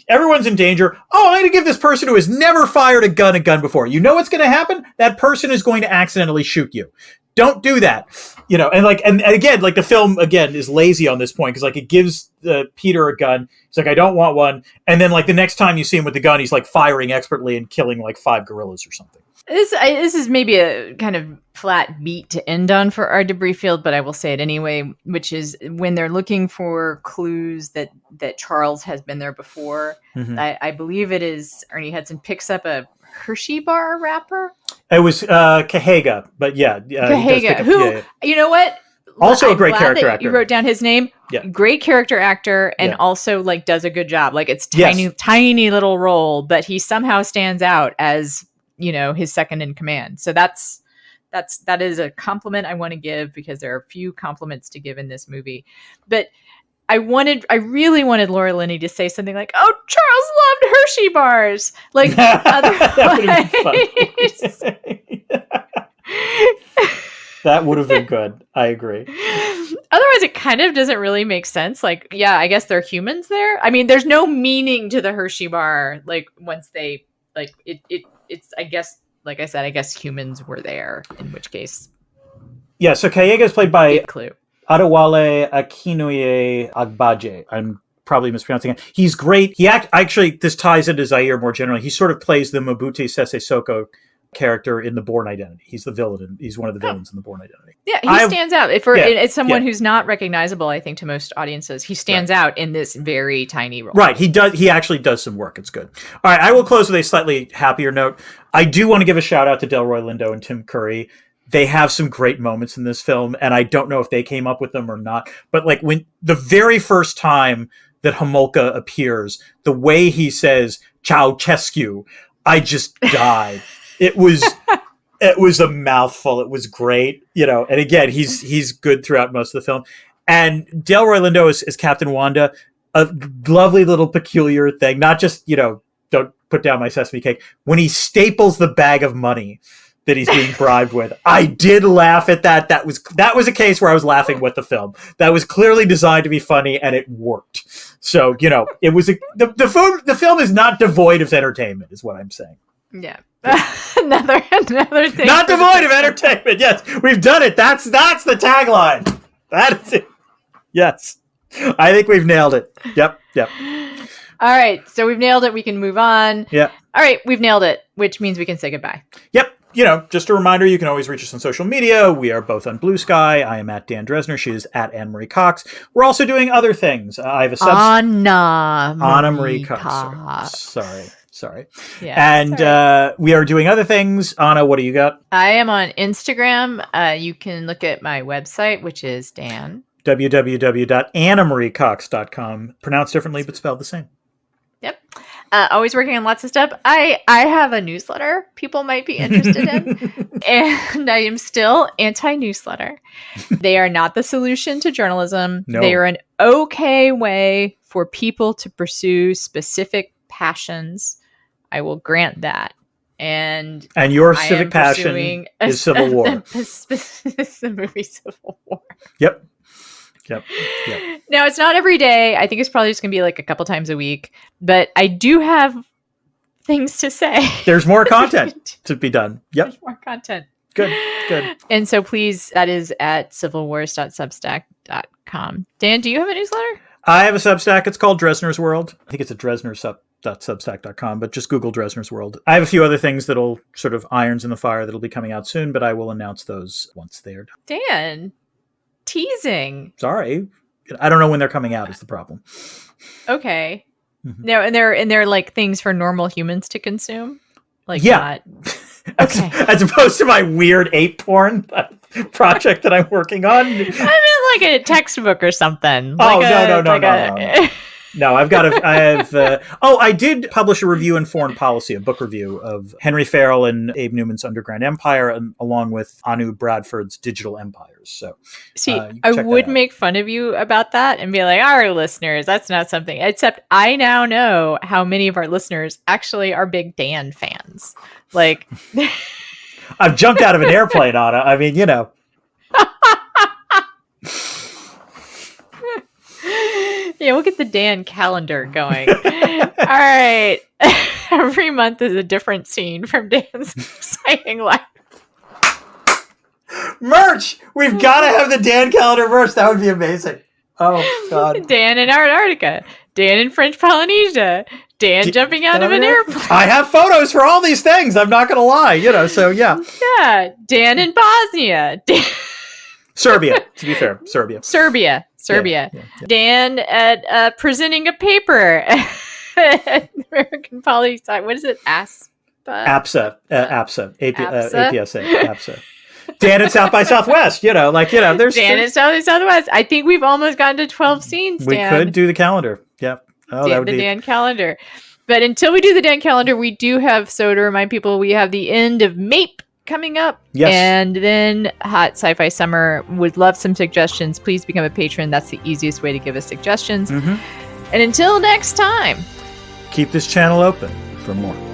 everyone's in danger. Oh, I'm going to give this person who has never fired a gun before. You know what's going to happen? That person is going to accidentally shoot you. Don't do that. And again, like, the film again is lazy on this point because, like, it gives Peter a gun. He's like, I don't want one. And then, like, the next time you see him with the gun, he's like firing expertly and killing like 5 gorillas or something. This is maybe a kind of flat beat to end on for our debris field, but I will say it anyway, which is when they're looking for clues that Charles has been there before. Mm-hmm. I believe it is Ernie Hudson picks up a Hershey bar wrapper. It was Kahega, but Kahega, you know what? Also a great character actor. You wrote down his name. Yeah. Great character actor, and also like does a good job. Like, it's tiny little role, but he somehow stands out as, his second in command. So that is a compliment I want to give, because there are a few compliments to give in this movie. But I really wanted Laura Linney to say something like, "Oh, Charles loved Hershey bars." Like, otherwise, that would have been good. I agree. Otherwise, it kind of doesn't really make sense. Like, I guess they're humans there. I mean, there's no meaning to the Hershey bar. Like, once they it's, I guess, like I said, I guess humans were there, in which case. Yeah, so Kayega is played by Adewale Akinnuoye Agbaje. I'm probably mispronouncing it. He's great. Actually, this ties into Zaire more generally. He sort of plays the Mobutu Sese Seko character in The Bourne Identity. He's the villain. He's one of the villains in The Bourne Identity. Yeah, he stands out. It's someone who's not recognizable, I think, to most audiences. He stands out in this very tiny role. Right. He actually does some work. It's good. All right. I will close with a slightly happier note. I do want to give a shout out to Delroy Lindo and Tim Curry. They have some great moments in this film, and I don't know if they came up with them or not. But like, when the very first time that Homolka appears, the way he says Ceausescu, I just died. It was a mouthful. It was great, and again, he's good throughout most of the film. And Delroy Lindo is Captain Wanda, a lovely little peculiar thing. Not just, don't put down my sesame cake. When he staples the bag of money that he's being bribed with, I did laugh at that. That was a case where I was laughing with the film. That was clearly designed to be funny, and it worked. So, it was the film is not devoid of entertainment, is what I'm saying. Yeah. another thing. Not devoid of entertainment. Yes, we've done it. That's the tagline. That is it. Yes. I think we've nailed it. Yep. All right, so we've nailed it. We can move on. Yeah. All right, we've nailed it, which means we can say goodbye. Yep. Just a reminder, you can always reach us on social media. We are both on Blue Sky. I am at Dan Dresner. She is at Anne Marie Cox. We're also doing other things. I have a Anna Marie Cox. Sorry. Yeah, and we are doing other things. Anna, what do you got? I am on Instagram. You can look at my website, which is www.annamariecox.com. Pronounced differently, but spelled the same. Yep. Always working on lots of stuff. I have a newsletter people might be interested in, and I am still anti-newsletter. They are not the solution to journalism. No. They are an okay way for people to pursue specific passions. I will grant that. And your civic passion is Civil War. The movie Civil War. Yep. Now, it's not every day. I think it's probably just going to be like a couple times a week. But I do have things to say. There's more content to be done. Yep. There's more content. Good. And so please, that is at civilwars.substack.com. Dan, do you have a newsletter? I have a Substack. It's called Dresner's World. I think it's at dresner.substack.com, but just Google Dresner's World. I have a few other things that'll sort of irons in the fire that'll be coming out soon, but I will announce those once they're done. Dan, teasing. Sorry. I don't know when they're coming out is the problem. Okay. Mm-hmm. They're like things for normal humans to consume? Like yeah. Not... Okay. As opposed to my weird ape porn project that I'm working on. I meant like a textbook or something. No. No, I did publish a review in Foreign Policy, a book review of Henry Farrell and Abe Newman's Underground Empire, along with Anu Bradford's Digital Empires. So, see, I would make fun of you about that and be like, our listeners, that's not something. Except I now know how many of our listeners actually are big Dan fans. Like, I've jumped out of an airplane, Anna. I mean, Yeah, we'll get the Dan calendar going. All right. Every month is a different scene from Dan's exciting life. Merch! We've got to have the Dan calendar merch. That would be amazing. Oh, God. Dan in Antarctica. Dan in French Polynesia. Dan jumping out of an airplane. I have photos for all these things. I'm not going to lie. So yeah. Yeah. Dan in Bosnia. Serbia, to be fair. Serbia. Yeah. Dan at presenting a paper at American Poli Sci. What is it? APSA. APSA. Dan at South by Southwest. There's Dan at South by Southwest. I think we've almost gotten to 12 scenes. We could do the calendar. Yeah. Oh, that would be Dan calendar. But until we do the Dan calendar, we do have. So to remind people, we have the end of MAPE coming up. Yes. And then Hot Sci-Fi Summer. Would love some suggestions. Please become a patron. That's the easiest way to give us suggestions. Mm-hmm. And until next time, keep this channel open for more.